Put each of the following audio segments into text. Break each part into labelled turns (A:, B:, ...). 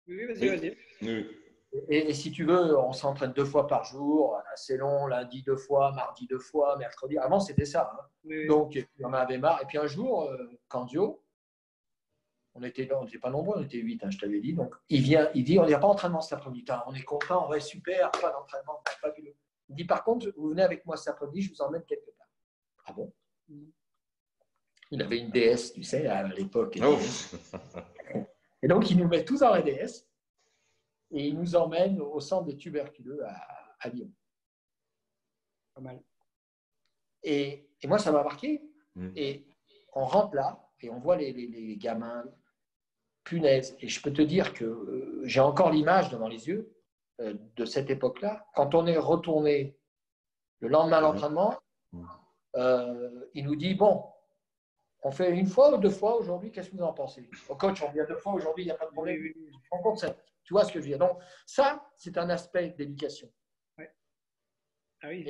A: Oui, vas-y,
B: Oui.
A: vas-y.
B: Oui.
C: Et si tu veux, on s'entraîne 2 fois par jour, assez long, lundi 2 fois, mardi 2 fois, mercredi. Avant, c'était ça. Hein.
A: Oui,
C: Donc, on en avait marre. Et puis un jour, Candio, on n'était pas nombreux, on était 8, hein, je t'avais dit. Donc, il vient, il dit, on n'y a pas d'entraînement cet après-midi. On est content, ouais, super, pas d'entraînement, fabuleux. Il dit, par contre, vous venez avec moi cet après-midi, je vous emmène quelque part. Ah bon? Il avait une DS, tu sais, à l'époque.
B: Oh.
C: Et donc, il nous met tous en DS et il nous emmène au centre des tuberculeux à Lyon.
A: Pas mal.
C: Et moi, ça m'a marqué.
B: Mm.
C: Et on rentre là et on voit les gamins, punaise. Et je peux te dire que j'ai encore l'image devant les yeux de cette époque-là. Quand on est retourné le lendemain à l'entraînement, il nous dit, bon, on fait 1 fois ou 2 fois aujourd'hui, qu'est-ce que vous en pensez? Au coach, on vient 2 fois aujourd'hui, il n'y a pas de problème. Je rends compte ça. Tu vois ce que je veux dire? Donc, ça, c'est un aspect d'éducation.
A: Ouais. Ah oui,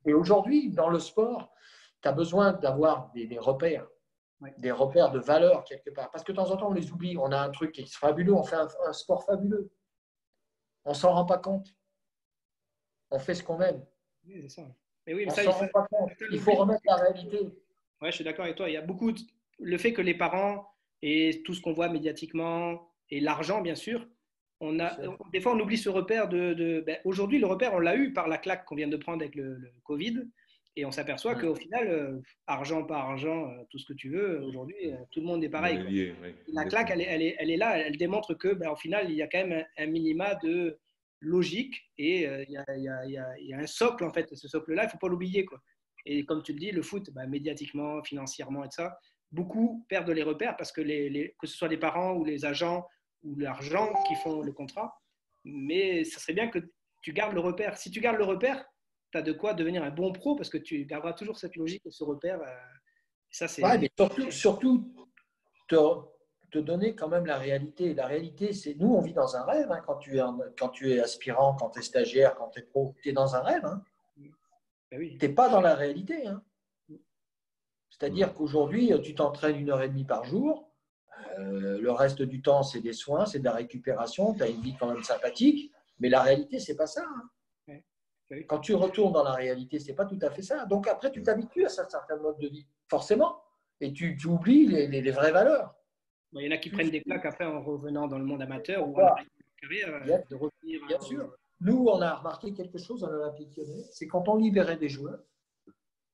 C: Et aujourd'hui, dans le sport, tu as besoin d'avoir des repères, des repères de valeur quelque part. Parce que de temps en temps, on les oublie. On a un truc qui est fabuleux, on fait un sport fabuleux. On ne s'en rend pas compte. On fait ce qu'on aime.
A: Oui, c'est ça. Mais oui, mais
C: On
A: ça,
C: s'en rend pas compte. Il faut remettre la réalité.
A: Ouais, je suis d'accord avec toi. Il y a beaucoup le fait que les parents et tout ce qu'on voit médiatiquement et l'argent, bien sûr, des fois on oublie ce repère ben, aujourd'hui, le repère, on l'a eu par la claque qu'on vient de prendre avec le Covid. Et on s'aperçoit qu'au final, argent par argent, tout ce que tu veux, aujourd'hui, tout le monde est pareil.
B: Lié, oui,
A: la claque, elle est là, elle démontre que, ben, au final, il y a quand même un minima de logique et il y a un socle, en fait. Ce socle-là, il ne faut pas l'oublier, quoi. Et comme tu le dis, le foot, bah, médiatiquement, financièrement et tout ça, beaucoup perdent les repères parce que, que ce soit les parents ou les agents ou l'argent qui font le contrat. Mais ça serait bien que tu gardes le repère. Si tu gardes le repère, tu as de quoi devenir un bon pro parce que tu garderas toujours cette logique et ce repère. Ça, c'est...
C: Ouais, mais surtout te donner quand même la réalité. La réalité, c'est nous, on vit dans un rêve. Hein, quand tu es aspirant, quand tu es stagiaire, quand tu es pro, tu es dans un rêve. Hein.
A: Ben oui.
C: Tu n'es pas dans la réalité. Hein. C'est-à-dire qu'aujourd'hui, tu t'entraînes 1h30 par jour. Le reste du temps, c'est des soins, c'est de la récupération. Tu as une vie quand même sympathique. Mais la réalité, c'est pas ça. Hein.
A: Ouais. Ben oui.
C: Quand tu retournes dans la réalité, c'est pas tout à fait ça. Donc après, tu t'habitues à un certain mode de vie, forcément. Et tu oublies les vraies valeurs.
A: Bon, il y en a qui prennent des claques après en revenant dans le monde amateur ou en
C: Voilà.
A: carrière, de revenir.
C: Bien sûr. Nous, on a remarqué quelque chose à l'Olympique Lyonnais, c'est quand on libérait des joueurs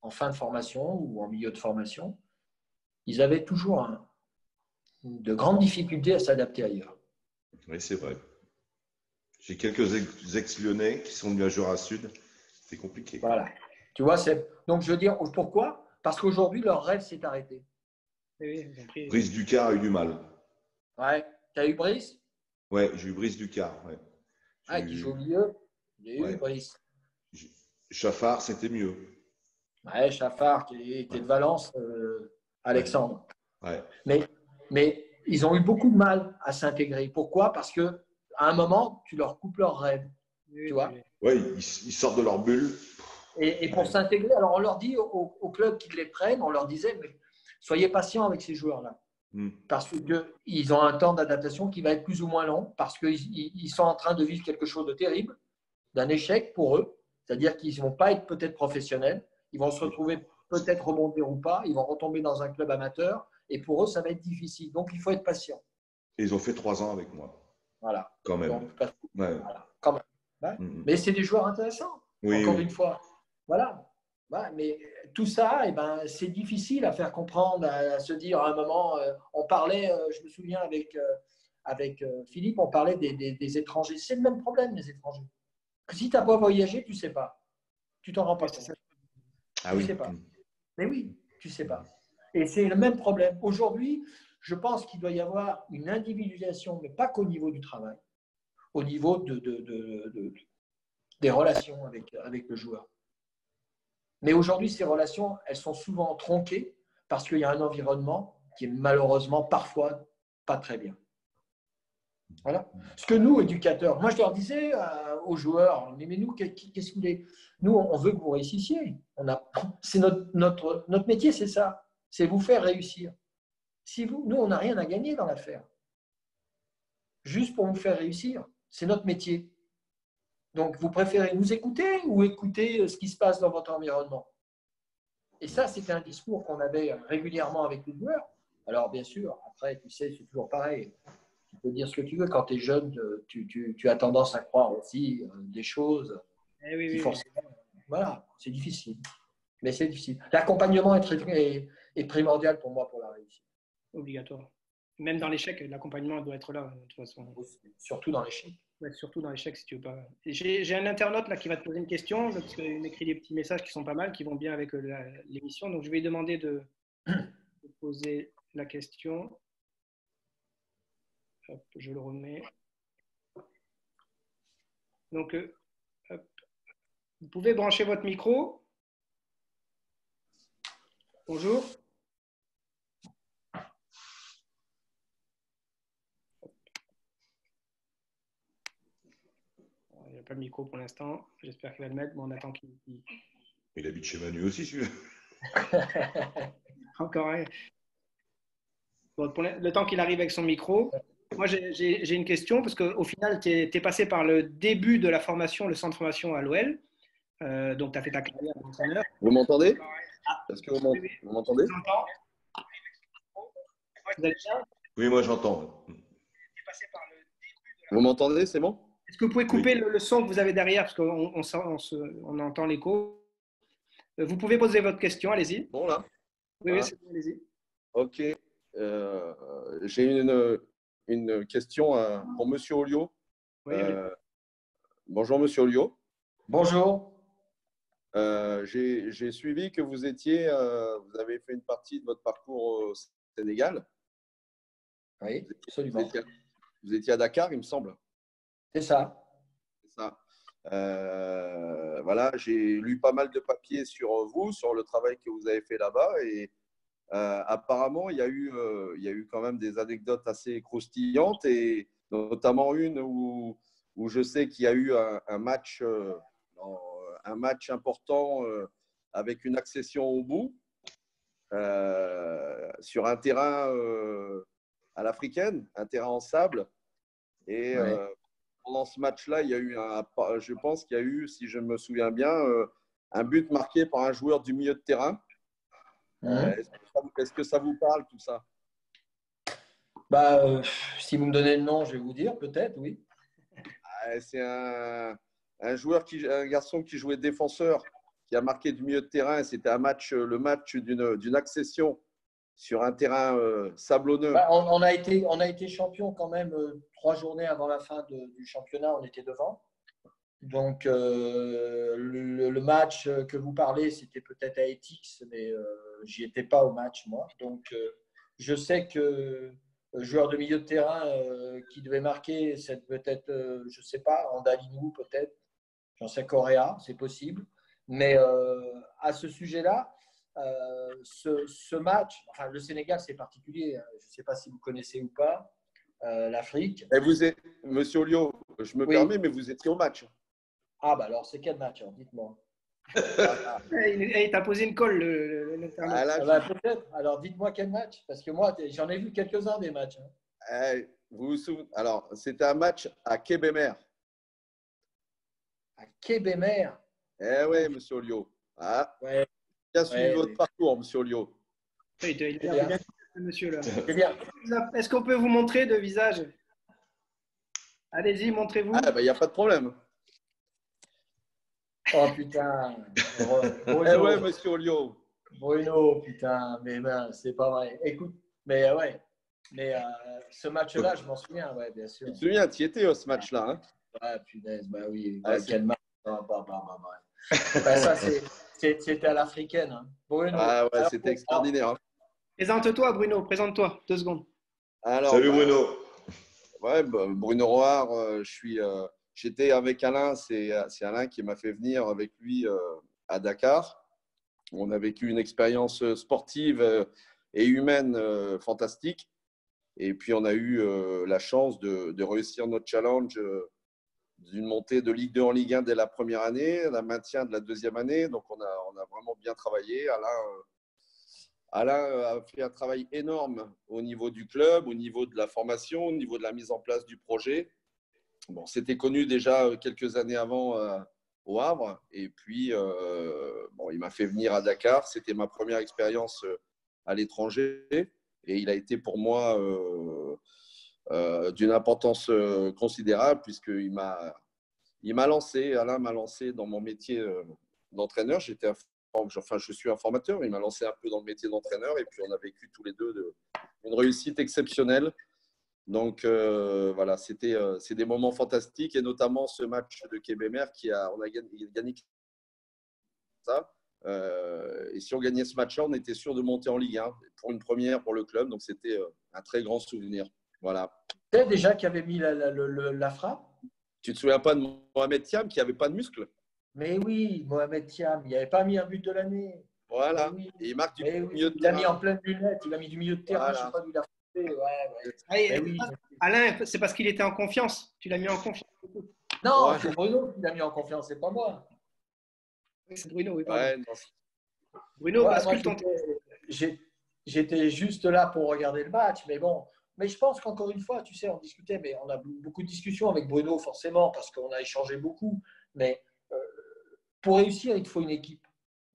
C: en fin de formation ou en milieu de formation, ils avaient toujours de grandes difficultés à s'adapter ailleurs.
B: Oui, c'est vrai. J'ai quelques ex-lyonnais qui sont venus à Jura Sud. C'est compliqué.
C: Voilà. Tu vois, donc je veux dire, pourquoi? Parce qu'aujourd'hui, leur rêve s'est arrêté.
A: Oui, ils ont pris...
B: Brice Ducard a eu du mal.
C: Ouais. Tu as eu Brice?
B: Ouais, j'ai eu Brice Ducard. Ouais.
C: Qui joue au milieu? J'ai eu Brice.
B: Chaffard, c'était mieux.
C: Ouais, Chaffard, qui est de Valence, Alexandre.
B: Ouais.
C: Mais ils ont eu beaucoup de mal à s'intégrer. Pourquoi? Parce qu'à un moment, tu leur coupes leur rêve.
A: Oui,
C: tu vois?
B: Ouais, ils sortent de leur bulle.
C: Et pour s'intégrer, alors on leur dit au club qui les prennent, on leur disait, mais soyez patients avec ces joueurs-là. Parce qu'ils ont un temps d'adaptation qui va être plus ou moins long, parce qu'ils sont en train de vivre quelque chose de terrible, d'un échec pour eux. C'est-à-dire qu'ils ne vont pas être peut-être professionnels, ils vont se retrouver peut-être rebondir ou pas, ils vont retomber dans un club amateur, et pour eux, ça va être difficile. Donc, il faut être patient.
B: Et ils ont fait 3 ans avec moi.
C: Voilà.
B: Quand même.
C: Donc,
B: voilà.
C: Quand même. Ouais. Mais c'est des joueurs intéressants, encore une fois. Voilà. Ouais, mais tout ça, c'est difficile à faire comprendre, à se dire à un moment, on parlait, je me souviens avec Philippe, on parlait des étrangers. C'est le même problème, les étrangers. Que si tu n'as pas voyagé, tu ne sais pas. Tu t'en rends pas compte. Tu ne sais pas. Mais oui, tu ne sais pas. Et c'est le même problème. Aujourd'hui, je pense qu'il doit y avoir une individualisation, mais pas qu'au niveau du travail, au niveau des relations avec le joueur. Mais aujourd'hui, ces relations, elles sont souvent tronquées parce qu'il y a un environnement qui est malheureusement parfois pas très bien. Voilà. Ce que nous, éducateurs, moi je leur disais aux joueurs, mais nous, qu'est-ce que vous voulez? Nous, on veut que vous réussissiez. C'est notre métier, c'est ça. C'est vous faire réussir. Nous, on n'a rien à gagner dans l'affaire. juste pour vous faire réussir. C'est notre métier. Donc, vous préférez nous écouter ou écouter ce qui se passe dans votre environnement? Et ça, c'était un discours qu'on avait régulièrement avec les joueurs. Alors, bien sûr, après, tu sais, c'est toujours pareil. Tu peux dire ce que tu veux. Quand tu es jeune, tu as tendance à croire aussi des choses qui forcément… Voilà, c'est difficile. Mais c'est difficile. L'accompagnement est primordial pour moi pour la réussite.
A: Obligatoire. Même dans l'échec, l'accompagnement doit être là, de toute façon.
C: Surtout dans l'échec.
A: Ouais, surtout dans l'échec, si tu veux pas. J'ai un internaute là qui va te poser une question, parce qu'il m'écrit des petits messages qui sont pas mal, qui vont bien avec l'émission. Donc, je vais lui demander de poser la question. Hop, je le remets. Donc, hop. Vous pouvez brancher votre micro. Bonjour. Il n'y a pas de micro pour l'instant. J'espère qu'il va le mettre. Bon, on attend qu'il…
B: Il habite chez Manu aussi, celui-là.
A: Encore un. Bon, pour le temps qu'il arrive avec son micro, moi j'ai une question, parce qu'au final, tu es passé par le début de la formation, le centre de formation à l'OL. Donc, tu as fait ta carrière d'entraîneur.
D: Vous m'entendez? Est-ce que vous m'entendez?
A: Vous allez bien?
B: Oui, moi j'entends.
D: Vous m'entendez? C'est bon?
A: Est-ce que vous pouvez couper le son que vous avez derrière, parce qu'on entend l'écho? Vous pouvez poser votre question, allez-y.
D: Bon, là?
A: Oui, c'est bon, allez-y.
D: Ok. J'ai une question pour Monsieur Olliot.
A: Oui,
D: bonjour, Monsieur Olliot.
C: Bonjour.
D: J'ai suivi que vous avez fait une partie de votre parcours au Sénégal.
C: Oui, absolument.
D: Vous étiez à Dakar, il me semble.
C: C'est ça.
D: C'est ça. Voilà, j'ai lu pas mal de papiers sur vous, sur le travail que vous avez fait là-bas, et apparemment, il y a eu quand même des anecdotes assez croustillantes, et notamment une où je sais qu'il y a eu un match important avec une accession au bout sur un terrain à l'africaine, un terrain en sable. Et pendant ce match-là, il y a eu je pense qu'il y a eu, si je me souviens bien, un but marqué par un joueur du milieu de terrain. Est-ce que ça vous parle, tout ça?
C: Si vous me donnez le nom, je vais vous dire, peut-être, oui.
D: C'est un garçon qui jouait défenseur, qui a marqué du milieu de terrain. C'était le match d'une accession sur un terrain sablonneux.
C: On a été champion quand même 3 journées avant la fin du championnat, on était devant. Donc, le match que vous parlez, c'était peut-être à Etix, mais j'y étais pas au match, moi. Donc, je sais que le joueur de milieu de terrain qui devait marquer, c'est peut-être, je sais pas, Andalinou peut-être, j'en sais Correa, c'est possible. Mais à ce sujet-là, ce match, enfin, le Sénégal, c'est particulier. Je ne sais pas si vous connaissez ou pas l'Afrique.
D: Et Monsieur Olliot, je me permets, mais vous étiez au match.
C: Ah, alors, c'est quel match? Dites-moi.
A: Il t'a posé une colle,
C: peut-être. Alors, dites-moi quel match. Parce que moi, j'en ai vu quelques-uns des matchs.
D: Vous vous souvenez? Alors, c'était un match à Kébémer.
C: À Kébémer?
D: Oui, Monsieur Olliot. Bien suivi votre parcours, Monsieur Olliot.
A: Il est bien, monsieur là.
C: C'est bien.
A: Est-ce qu'on peut vous montrer de visage? Allez-y, montrez-vous.
D: Il n'y a pas de problème.
C: Oh putain.
D: Ouais, Monsieur Olliot.
C: Bruno, putain, mais ben, c'est pas vrai. Écoute, mais ouais. Mais ce match-là, je m'en souviens, ouais, bien sûr.
D: Tu te souviens, tu y étais ce match-là, hein?
C: Ouais, punaise, bah oui. Quel match. Ça, c'était à l'africaine. Hein.
D: Bruno. C'était extraordinaire. Hein.
A: Présente-toi, Bruno, présente-toi, 2 secondes.
B: Alors, salut Bruno.
D: Bruno Roard, j'étais avec Alain, c'est Alain qui m'a fait venir avec lui à Dakar. On a vécu une expérience sportive et humaine fantastique. Et puis, on a eu la chance de réussir notre challenge d'une montée de Ligue 2 en Ligue 1 dès la première année, un maintien de la 2e année. Donc, on a vraiment bien travaillé. Alain a fait un travail énorme au niveau du club, au niveau de la formation, au niveau de la mise en place du projet. Bon, c'était connu déjà quelques années avant au Havre. Et puis, bon, il m'a fait venir à Dakar. C'était ma première expérience à l'étranger. Et il a été pour moi d'une importance considérable puisqu'il m'a lancé, Alain m'a lancé dans mon métier d'entraîneur. Je suis un formateur, mais il m'a lancé un peu dans le métier d'entraîneur. Et puis, on a vécu tous les deux une réussite exceptionnelle. Donc, voilà, c'est des moments fantastiques. Et notamment ce match de Kébémer on a gagné ça. Et si on gagnait ce match-là, on était sûr de monter en Ligue 1 pour une première pour le club. Donc, c'était un très grand souvenir. Voilà.
C: Tu sais déjà qui avait mis la frappe?
D: Tu ne te souviens pas de Mohamed Thiam qui n'avait pas de muscle?
C: Mais oui, Mohamed Thiam, il n'avait pas mis un but de l'année.
D: Voilà.
C: Oui.
D: Et il marque du
C: milieu de terrain. Il a mis en pleine lunette, il a mis du milieu de terrain, voilà. Je ne sais pas d'où il a fait.
A: Oui. Alain, c'est parce qu'il était en confiance. Tu l'as mis en confiance.
C: Non, ouais. C'est Bruno qui l'a mis en confiance, c'est pas moi.
A: C'est Bruno, oui.
D: Ouais,
A: Bruno, parce que
C: j'étais juste là pour regarder le match, mais bon. Mais je pense qu'encore une fois, tu sais, on discutait, mais on a beaucoup de discussions avec Bruno, forcément, parce qu'on a échangé beaucoup. Mais pour réussir, il te faut une équipe.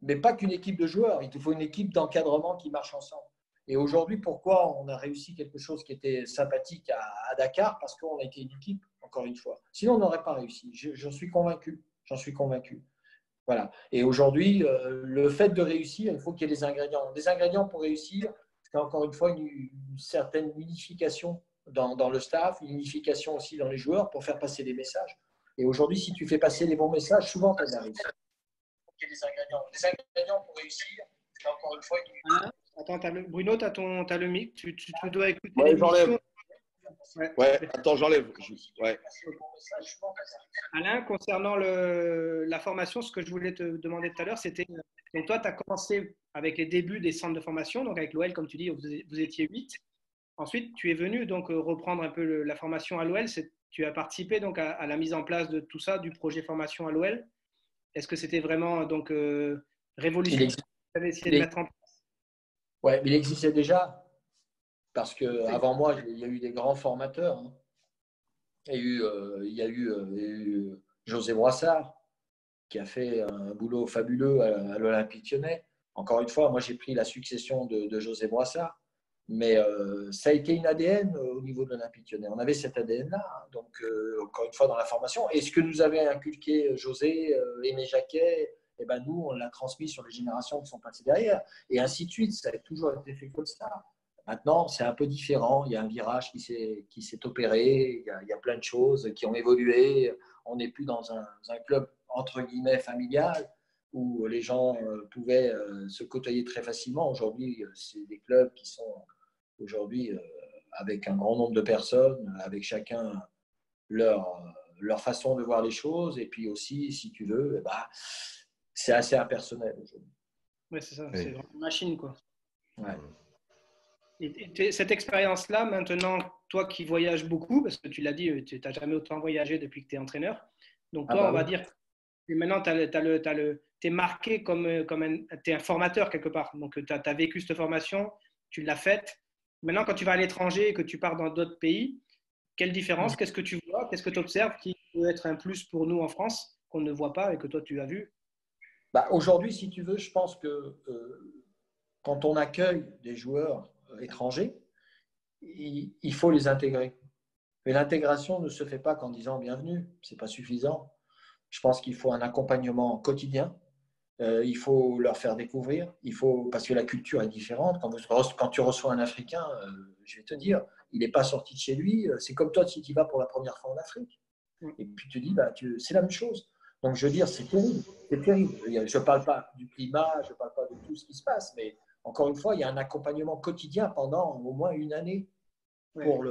C: Mais pas qu'une équipe de joueurs, il te faut une équipe d'encadrement qui marche ensemble. Et aujourd'hui, pourquoi on a réussi quelque chose qui était sympathique à Dakar? Parce qu'on a été une équipe, encore une fois. Sinon, on n'aurait pas réussi. J'en suis convaincu. J'en suis convaincu. Voilà. Et aujourd'hui, le fait de réussir, il faut qu'il y ait des ingrédients. Des ingrédients pour réussir, c'est encore une fois une certaine unification dans le staff, une unification aussi dans les joueurs pour faire passer des messages. Et aujourd'hui, si tu fais passer les bons messages, souvent, tu as des réussites. Il faut qu'il y ait des ingrédients. Des ingrédients pour réussir, c'est encore une fois une…
A: Attends, Bruno, tu as le mic. Tu dois écouter
D: l'émission. Ouais, attends, j'enlève. Ouais.
A: Alain, concernant la formation, ce que je voulais te demander tout à l'heure, c'était, donc toi, tu as commencé avec les débuts des centres de formation, donc avec l'OL, comme tu dis, vous étiez 8. Ensuite, tu es venu donc reprendre un peu la formation à l'OL. Tu as participé donc à la mise en place de tout ça, du projet formation à l'OL. Est-ce que c'était vraiment donc révolutionnaire? Tu avais essayé de mettre en place?
C: Oui, mais il existait déjà. Parce qu'avant moi, il y a eu des grands formateurs. Hein. Il y a eu José Broissard, qui a fait un boulot fabuleux à l'Olympique Lyonnais. Encore une fois, moi, j'ai pris la succession de José Broissard. Mais ça a été une ADN au niveau de l'Olympique Lyonnais. On avait cet ADN-là. Hein. Donc, encore une fois, dans la formation. Et ce que nous avait inculqué José, Aimé Jacquet, eh ben, nous, on l'a transmis sur les générations qui sont passées derrière. Et ainsi de suite. Ça a toujours été fait comme ça. Maintenant, c'est un peu différent. Il y a un virage qui s'est opéré. Il y a plein de choses qui ont évolué. On n'est plus dans un club, entre guillemets, familial, où les gens pouvaient se côtoyer très facilement. Aujourd'hui, c'est des clubs qui sont aujourd'hui avec un grand nombre de personnes, avec chacun leur façon de voir les choses. Et puis aussi, si tu veux, c'est assez impersonnel aujourd'hui.
A: Oui, c'est ça. Oui. C'est vraiment une machine, quoi.
C: Ouais.
A: Et cette expérience-là, maintenant, toi qui voyages beaucoup, parce que tu l'as dit, tu n'as jamais autant voyagé depuis que tu es entraîneur. Donc, toi, on va dire que maintenant, tu es marqué comme tu es un formateur quelque part. Donc, tu as vécu cette formation, tu l'as faite. Maintenant, quand tu vas à l'étranger et que tu pars dans d'autres pays, quelle différence? Qu'est-ce que tu vois? Qu'est-ce que tu observes qui peut être un plus pour nous en France, qu'on ne voit pas et que toi, tu as vu?
C: Aujourd'hui, si tu veux, je pense que quand on accueille des joueurs étrangers, il faut les intégrer. Mais l'intégration ne se fait pas qu'en disant bienvenue, ce n'est pas suffisant. Je pense qu'il faut un accompagnement quotidien. Il faut leur faire découvrir. Parce que la culture est différente. Quand tu reçois un Africain, je vais te dire, il n'est pas sorti de chez lui. C'est comme toi si tu vas pour la première fois en Afrique. Et puis tu dis, c'est la même chose. Donc je veux dire, c'est terrible. C'est terrible. Je ne parle pas du climat, je ne parle pas de tout ce qui se passe, mais encore une fois, il y a un accompagnement quotidien pendant au moins une année pour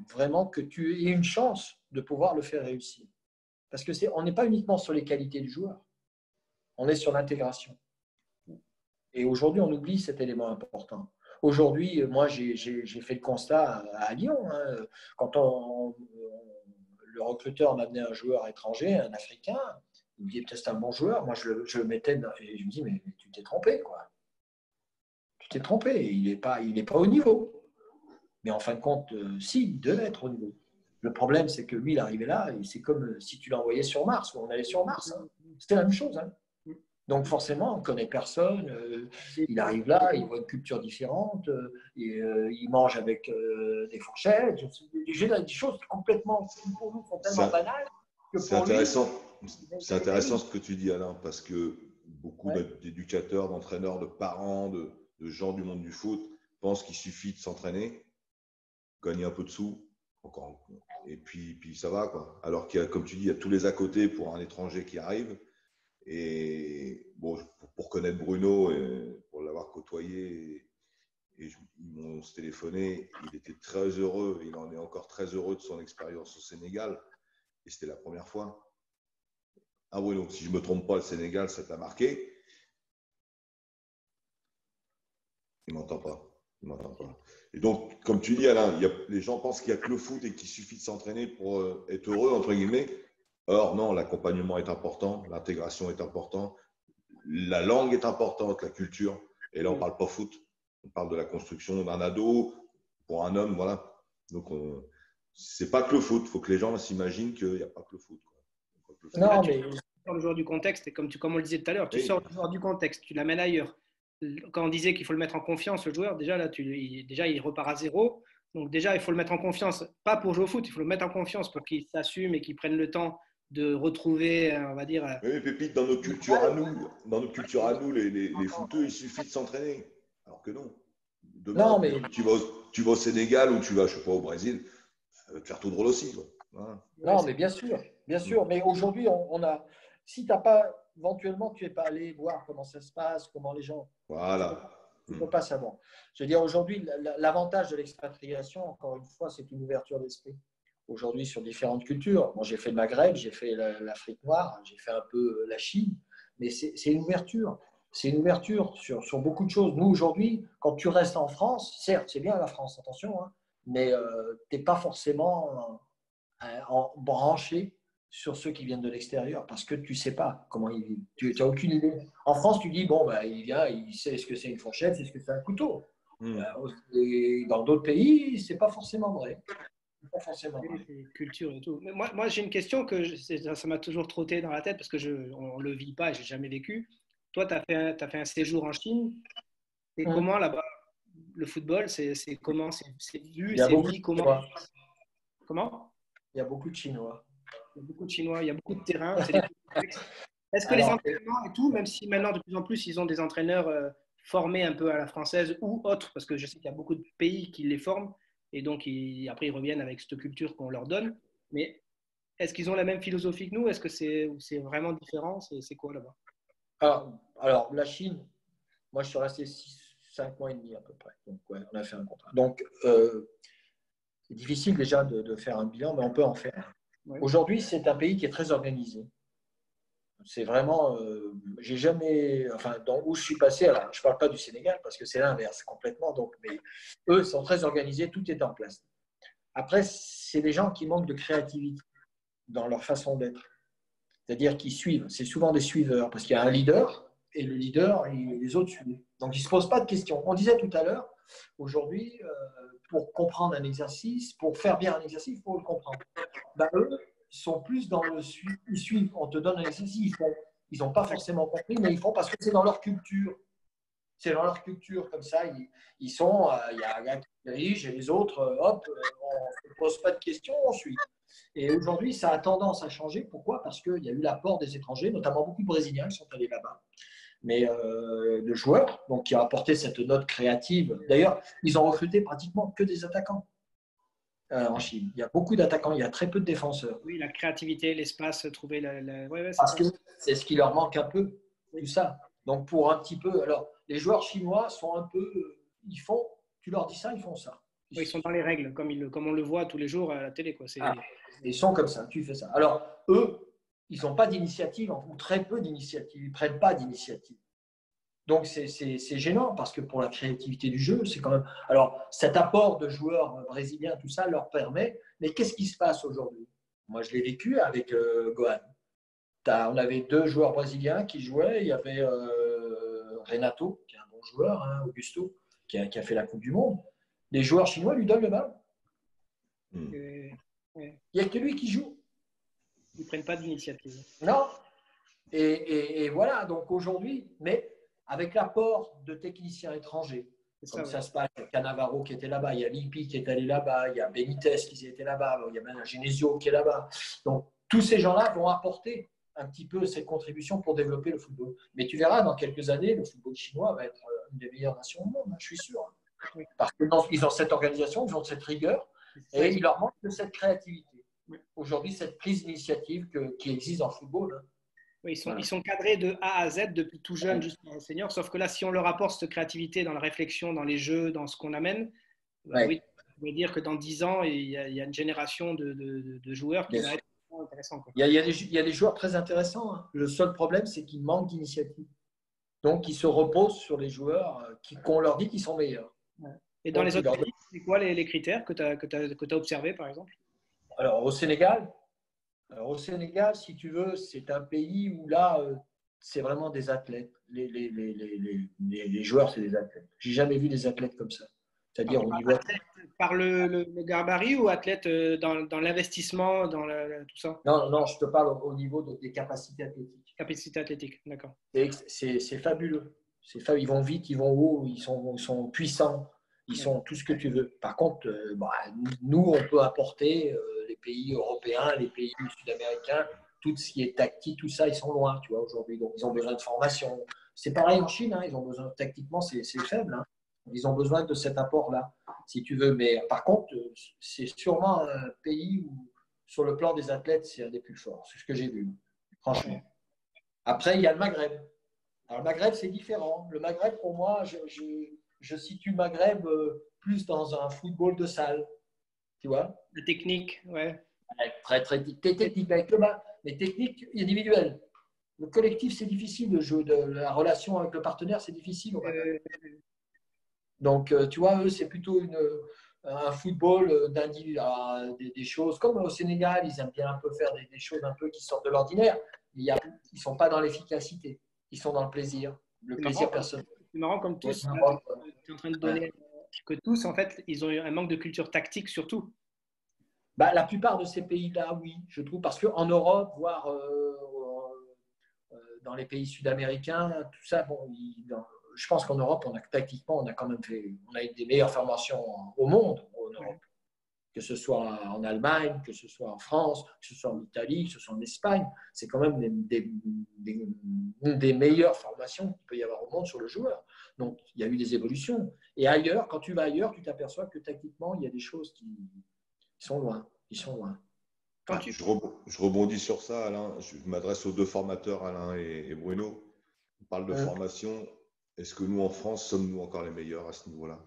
C: vraiment que tu aies une chance de pouvoir le faire réussir. Parce que on n'est pas uniquement sur les qualités du joueur, on est sur l'intégration. Et aujourd'hui, on oublie cet élément important. Aujourd'hui, moi, j'ai fait le constat à Lyon. Hein, quand le recruteur m'a amené un joueur étranger, un Africain, il me dit peut-être c'est un bon joueur. Moi, je le mettais et je me dis mais tu t'es trompé, quoi. t'es trompé, il n'est pas au niveau. Mais en fin de compte, si, il devait être au niveau. Le problème, c'est que lui, il arrivait là, et c'est comme si tu l'envoyais sur Mars, ou on allait sur Mars. Hein. C'était la même chose. Hein. Donc forcément, on ne connaît personne. Il arrive là, il voit une culture différente, il mange avec des fourchettes. Des choses complètement, pour nous, sont tellement banales.
B: C'est intéressant. C'est intéressant ce que tu dis, Alain, parce que beaucoup d'éducateurs, d'entraîneurs, de parents, de gens du monde du foot pensent qu'il suffit de s'entraîner, gagner un peu de sous, et puis ça va, quoi. Alors qu'il y a, comme tu dis, il y a tous les à côté pour un étranger qui arrive. Et bon, pour connaître Bruno et pour l'avoir côtoyé, ils m'ont téléphoné, il était très heureux, il en est encore très heureux de son expérience au Sénégal. Et c'était la première fois. Ah oui, donc si je ne me trompe pas, le Sénégal, ça t'a marqué. Il ne m'entend pas. Et donc, comme tu dis, Alain, les gens pensent qu'il n'y a que le foot et qu'il suffit de s'entraîner pour être heureux, entre guillemets. Or, non, l'accompagnement est important, l'intégration est importante, la langue est importante, la culture. Et là, on ne parle pas foot. On parle de la construction d'un ado pour un homme, voilà. Donc, c'est pas que le foot. Il faut que les gens s'imaginent qu'il n'y a pas que le foot.
C: Non,
A: là,
C: mais
A: tu sors le joueur du contexte, et comme on le disait tout à l'heure, tu sors le joueur du contexte, tu l'amènes ailleurs. Quand on disait qu'il faut le mettre en confiance, le joueur, déjà, là, il repart à zéro. Donc, déjà, il faut le mettre en confiance, pas pour jouer au foot, il faut le mettre en confiance pour qu'il s'assume et qu'il prenne le temps de retrouver, on va dire.
B: Oui, Pépite, dans nos cultures à nous, les footeux, il suffit de s'entraîner. Alors que non. Demain,
C: non, mais...
B: tu vas au Sénégal ou tu vas, je sais pas, au Brésil, ça va te faire tout drôle aussi. Voilà.
C: Non, mais bien sûr. Mais aujourd'hui, on a. Si t'as pas, éventuellement, tu n'es pas allé voir comment ça se passe, comment les gens.
B: Voilà.
C: Tu ne peux pas savoir. Je veux dire, aujourd'hui, l'avantage de l'expatriation, encore une fois, c'est une ouverture d'esprit. Aujourd'hui, sur différentes cultures. Moi, j'ai fait le Maghreb, j'ai fait l'Afrique noire, j'ai fait un peu la Chine, mais c'est une ouverture. C'est une ouverture sur beaucoup de choses. Nous, aujourd'hui, quand tu restes en France, certes, c'est bien la France, attention, hein, mais tu n'es pas forcément branché sur ceux qui viennent de l'extérieur parce que tu ne sais pas comment ils vivent. Tu n'as aucune idée. En France, tu dis, bon, bah, il vient, il sait ce que c'est une fourchette, c'est ce que c'est un couteau. Et dans d'autres pays, ce n'est pas forcément vrai.
A: Culture et tout. Mais moi j'ai une question que ça m'a toujours trotté dans la tête parce que on ne le vit pas et je n'ai jamais vécu. Toi, tu as fait un séjour en Chine. C'est comment là-bas le football? C'est comment? C'est vu, c'est mis comment? Comment?
C: Il y a beaucoup de Chinois.
A: Il y a beaucoup de Chinois, il y a beaucoup de terrains. Est-ce que les entraînements et tout, même si maintenant de plus en plus ils ont des entraîneurs formés un peu à la française ou autres, parce que je sais qu'il y a beaucoup de pays qui les forment et donc après ils reviennent avec cette culture qu'on leur donne. Mais est-ce qu'ils ont la même philosophie que nous? Est-ce que c'est vraiment différent? C'est quoi là-bas?
C: Alors, la Chine, moi je suis resté 5 mois et demi à peu près. Donc, ouais, on a fait un contrat. Donc, c'est difficile déjà de faire un bilan, mais on peut en faire. Ouais. Aujourd'hui, c'est un pays qui est très organisé. C'est vraiment, j'ai jamais, enfin, où je suis passé, alors je ne parle pas du Sénégal parce que c'est l'inverse complètement, donc, mais eux sont très organisés, tout est en place. Après, c'est des gens qui manquent de créativité dans leur façon d'être. C'est-à-dire qu'ils suivent, c'est souvent des suiveurs parce qu'il y a un leader et le leader, les autres suivent. Donc, ils ne se posent pas de questions. On disait tout à l'heure, aujourd'hui, pour comprendre un exercice, pour faire bien un exercice, il faut le comprendre. Ben, eux, sont plus dans le suivre. Ils suivent, on te donne un exercice, ils n'ont pas forcément compris, mais ils font parce que c'est dans leur culture. C'est dans leur culture, comme ça, ils sont, il y a un gars qui dirige et les autres, hop, on ne pose pas de questions, on suit. Et aujourd'hui, ça a tendance à changer. Pourquoi? Parce qu'il y a eu l'apport des étrangers, notamment beaucoup de Brésiliens qui sont allés là-bas, mais de joueurs, donc qui ont apporté cette note créative. D'ailleurs, ils ont recruté pratiquement que des attaquants. En Chine. Il y a beaucoup d'attaquants, il y a très peu de défenseurs.
A: Oui, la créativité, l'espace, trouver
C: parce que c'est ce qui leur manque un peu, tout ça. Donc, pour un petit peu… Alors, les joueurs chinois sont un peu… Ils font… Tu leur dis ça, ils font ça.
A: Ils sont dans les règles, comme on le voit tous les jours à la télé.
C: Ils sont comme ça, tu fais ça. Alors, eux, ils n'ont pas d'initiative, ou très peu d'initiative. Ils ne prennent pas d'initiative. Donc, c'est gênant parce que pour la créativité du jeu, c'est quand même… Alors, cet apport de joueurs brésiliens, tout ça leur permet… Mais qu'est-ce qui se passe aujourd'hui? Moi, je l'ai vécu avec Gohan. On avait 2 joueurs brésiliens qui jouaient. Il y avait Renato, qui est un bon joueur, hein, Augusto. qui a fait la Coupe du Monde, les joueurs chinois lui donnent le ballon.
A: Ouais.
C: Il n'y a que lui qui joue.
A: Ils ne prennent pas d'initiative.
C: Non. Et voilà, donc aujourd'hui, mais avec l'apport de techniciens étrangers, comme ça se passe, il y a Cannavaro qui était là-bas, il y a Lippi qui est allé là-bas, il y a Benitez qui était là-bas, il y a même un Genesio qui est là-bas. Donc, tous ces gens-là vont apporter un petit peu cette contribution pour développer le football. Mais tu verras, dans quelques années, le football chinois va être une des meilleures nations au monde, je suis sûr.
A: Oui.
C: Parce qu'ils ont cette organisation, ils ont cette rigueur, et il leur manque de cette créativité.
A: Oui.
C: Aujourd'hui, cette prise d'initiative qui existe dans le football.
A: Oui, ils sont cadrés de A à Z depuis tout jeune jusqu'à senior, sauf que là, si on leur apporte cette créativité dans la réflexion, dans les jeux, dans ce qu'on amène, oui, on veut dire que dans 10 ans, il y a une génération de joueurs qui va être intéressant.
C: Il y a des joueurs très intéressants. Hein. Le seul problème, c'est qu'ils manquent d'initiative. Donc, ils se reposent sur les joueurs qu'on leur dit qu'ils sont meilleurs.
A: Et dans les autres pays, c'est quoi les critères que tu as observés, par exemple?
C: Alors, au Sénégal, si tu veux, c'est un pays où là, c'est vraiment des athlètes. Les joueurs, c'est des athlètes. J'ai jamais vu des athlètes comme ça. C'est-à-dire au niveau…
A: Par le gabarit ou athlète dans l'investissement, dans tout ça?
C: Non, je te parle au niveau des capacités athlétiques.
A: Capacité athlétique, d'accord.
C: C'est fabuleux. Ils vont vite, ils vont haut, ils sont puissants, ils sont tout ce que tu veux. Par contre, nous, on peut apporter les pays européens, les pays sud-américains, tout ce qui est tactique, tout ça, ils sont loin, tu vois, aujourd'hui. Donc, ils ont besoin de formation. C'est pareil en Chine, hein, ils ont besoin, tactiquement, c'est faible. Hein. Ils ont besoin de cet apport-là, si tu veux. Mais par contre, c'est sûrement un pays où, sur le plan des athlètes, c'est un des plus forts. C'est ce que j'ai vu, franchement. Après, il y a le Maghreb. Alors, le Maghreb, c'est différent. Le Maghreb, pour moi, je situe le Maghreb plus dans un football de salle. Tu vois?
A: La technique, ouais.
C: Très technique avec le bas, mais technique individuelle. Le collectif, c'est difficile. La relation avec le partenaire, c'est difficile au Maghreb. Donc, tu vois, eux, c'est plutôt un football des choses. Comme au Sénégal, ils aiment bien un peu faire des choses un peu qui sortent de l'ordinaire. Ils ne sont pas dans l'efficacité. Ils sont dans le plaisir. Le plaisir personnel.
A: C'est marrant comme tous, tu es en train de donner que tous, en fait, ils ont un manque de culture tactique surtout.
C: La plupart de ces pays-là, oui, je trouve. Parce qu'en Europe, voire dans les pays sud-américains, tout ça, bon, je pense qu'en Europe, tactiquement, on a quand même on a eu des meilleures formations au monde, en Europe. Que ce soit en Allemagne, que ce soit en France, que ce soit en Italie, que ce soit en Espagne. C'est quand même une des meilleures formations qu'il peut y avoir au monde sur le joueur. Donc, il y a eu des évolutions. Et ailleurs, quand tu vas ailleurs, tu t'aperçois que tactiquement, il y a des choses qui sont loin. Ils sont loin.
B: Je rebondis sur ça, Alain. Je m'adresse aux deux formateurs, Alain et Bruno. On parle de formation. Est-ce que nous, en France, sommes-nous encore les meilleurs à ce niveau-là?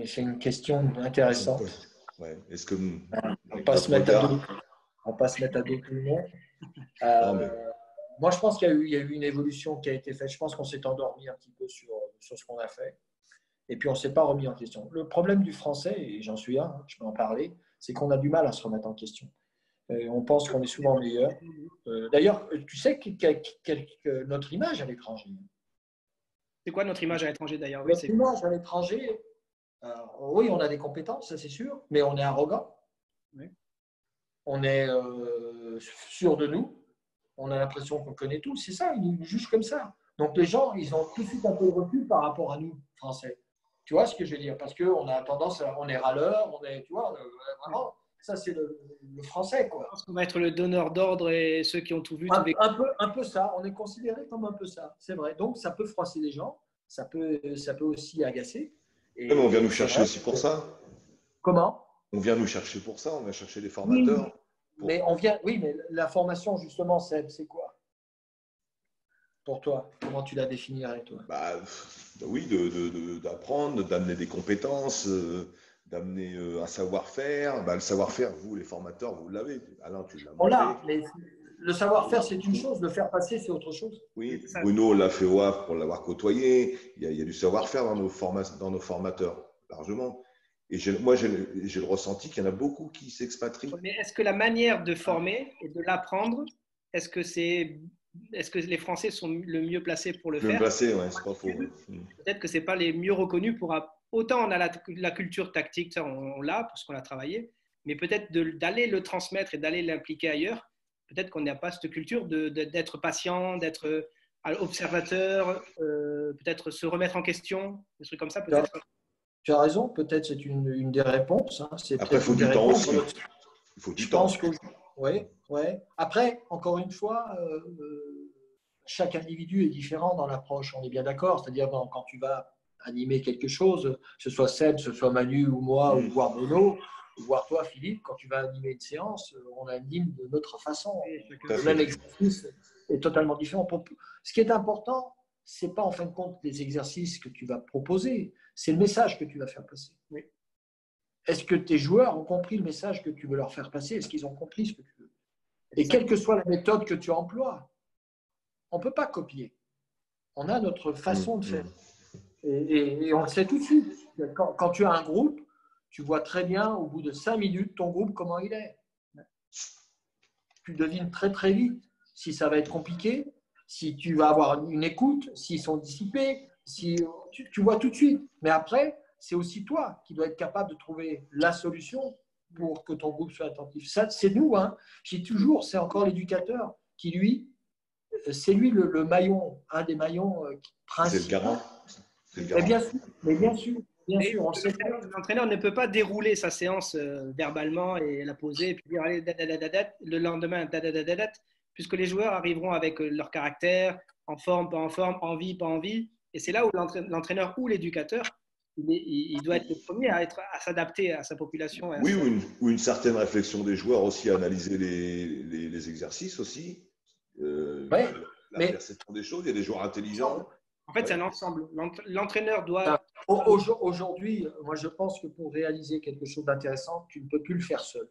C: C'est une question intéressante.
B: Ouais. Est-ce que
C: on ne pas se mettre à dos tout le monde. Moi, je pense qu'il y a eu une évolution qui a été faite. Je pense qu'on s'est endormi un petit peu sur ce qu'on a fait. Et puis, on ne s'est pas remis en question. Le problème du français, et j'en suis un, je peux en parler, c'est qu'on a du mal à se remettre en question. On pense qu'on est souvent meilleur. D'ailleurs, tu sais que notre image à l'étranger.
A: C'est quoi notre image à l'étranger d'ailleurs?
C: Notre image à l'étranger, oui, on a des compétences, ça c'est sûr, mais on est arrogant. Oui. On est sûr de nous. On a l'impression qu'on connaît tout. C'est ça, ils nous jugent comme ça. Donc les gens, ils ont tout de suite un peu de recul par rapport à nous, Français. Tu vois ce que je veux dire? Parce qu'on a tendance, on est râleur, tu vois, vraiment. Ça, c'est le français, quoi.
A: Je pense qu'on va être le donneur d'ordre et ceux qui ont tout vu.
C: Un peu ça. On est considéré comme un peu ça. C'est vrai. Donc, ça peut froisser les gens. Ça peut aussi agacer.
B: Et on vient nous chercher aussi pour ça.
C: Comment?
B: On vient nous chercher pour ça. On vient chercher des formateurs.
C: Oui, mais la formation, justement, c'est quoi? Pour toi, comment tu la définirais, toi?
B: Oui, d'apprendre, d'amener des compétences. D'amener un savoir-faire. Le savoir-faire, vous, les formateurs, vous l'avez. Alain, tu l'as montré.
C: On l'a, mais le savoir-faire, c'est une chose. Le faire passer, c'est autre chose.
B: Oui, Bruno l'a fait au Havre pour l'avoir côtoyé. Il y a du savoir-faire dans nos formateurs, largement. Et moi, j'ai le ressenti qu'il y en a beaucoup qui s'expatrient.
A: Mais est-ce que la manière de former et de l'apprendre, est-ce que c'est est-ce que les Français sont le mieux placés pour le
B: Le
A: faire?
B: placé, ouais, c'est pas faux. Ouais.
A: Peut-être que ce n'est pas les mieux reconnus pour… Autant on a la culture tactique, ça, on l'a parce qu'on l'a travaillé, mais peut-être d'aller le transmettre et d'aller l'impliquer ailleurs, peut-être qu'on n'a pas cette culture d'être patient, d'être observateur, peut-être se remettre en question, des trucs comme ça, peut-être.
C: Tu as raison, peut-être c'est une des réponses. Hein.
B: Après, il faut du temps aussi. Il faut du temps.
C: Oui, ouais. Après, encore une fois, chaque individu est différent dans l'approche, on est bien d'accord. C'est-à-dire, quand tu vas animer quelque chose, que ce soit Seb, que ce soit Manu ou moi, ou voire Bruno, ou voire toi, Philippe, quand tu vas animer une séance, on anime de notre façon. Le même exercice est totalement différent. Ce qui est important, ce n'est pas en fin de compte les exercices que tu vas proposer, c'est le message que tu vas faire passer.
A: Oui.
C: Est-ce que tes joueurs ont compris le message que tu veux leur faire passer? Est-ce qu'ils ont compris ce que tu veux? Et quelle que soit la méthode que tu emploies, on ne peut pas copier. On a notre façon de faire. Et on le sait tout de suite. Quand tu as un groupe, tu vois très bien au bout de 5 minutes ton groupe, comment il est. Tu devines très très vite si ça va être compliqué, si tu vas avoir une écoute, s'ils sont dissipés, tu vois tout de suite. Mais après, c'est aussi toi qui dois être capable de trouver la solution pour que ton groupe soit attentif. Ça, c'est nous. Hein. J'ai toujours, c'est encore l'éducateur qui, lui, c'est lui le maillon, un des maillons principaux.
B: C'est le garant.
C: Mais bien sûr.
A: L'entraîneur ne peut pas dérouler sa séance verbalement et la poser et puis dire allez, le lendemain, puisque les joueurs arriveront avec leur caractère, en forme, pas en forme, envie, pas envie. Et c'est là où l'entraîneur ou l'éducateur, il doit être le premier à s'adapter à sa population.
B: Oui, ou une certaine réflexion des joueurs aussi, à analyser les exercices aussi. La perception des choses, il y a des joueurs intelligents.
A: En fait, c'est un ensemble. L'entraîneur doit…
C: Aujourd'hui, moi, je pense que pour réaliser quelque chose d'intéressant, tu ne peux plus le faire seul.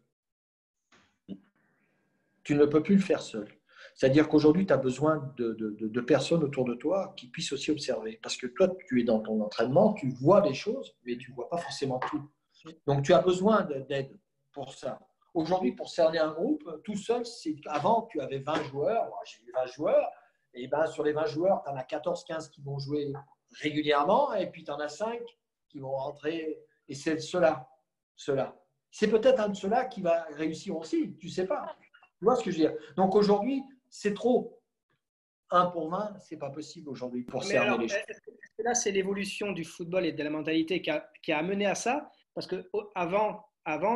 C: Tu ne peux plus le faire seul. C'est-à-dire qu'aujourd'hui, tu as besoin de personnes autour de toi qui puissent aussi observer. Parce que toi, tu es dans ton entraînement, tu vois des choses, mais tu ne vois pas forcément tout. Donc, tu as besoin d'aide pour ça. Aujourd'hui, pour cerner un groupe, tout seul, avant, tu avais 20 joueurs. Moi, j'ai eu 20 joueurs. Et ben, sur les 20 joueurs, tu en as 14-15 qui vont jouer régulièrement, et puis tu en as 5 qui vont rentrer. Et c'est ceux-là. C'est peut-être un de ceux-là qui va réussir aussi, tu ne sais pas. Tu vois ce que je veux dire? Donc aujourd'hui, c'est trop. 1 pour 20, ce n'est pas possible aujourd'hui pour cerner les choses.
A: Est-ce que là, c'est l'évolution du football et de la mentalité qui a amené à ça? Parce qu'avant,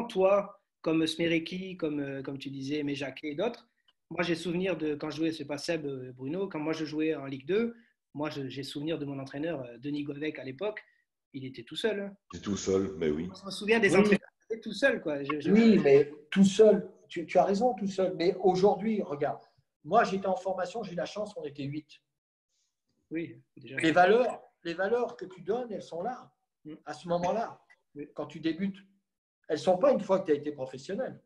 A: toi, comme Smereki, comme tu disais, Méjaquet et d'autres, moi, j'ai souvenir de quand je jouais, c'est pas Seb, Bruno, quand moi je jouais en Ligue 2, moi j'ai souvenir de mon entraîneur, Denis Govec à l'époque, il était tout seul. Hein.
B: Il était tout seul, mais oui.
A: Je me souviens des entraîneurs, il était tout seul. Quoi.
C: Oui, mais tout seul, tu as raison, tout seul. Mais aujourd'hui, regarde, moi j'étais en formation, j'ai eu la chance, on était 8.
A: Oui, déjà.
C: Les valeurs que tu donnes, elles sont là, à ce moment-là, quand tu débutes. Elles ne sont pas une fois que tu as été professionnel.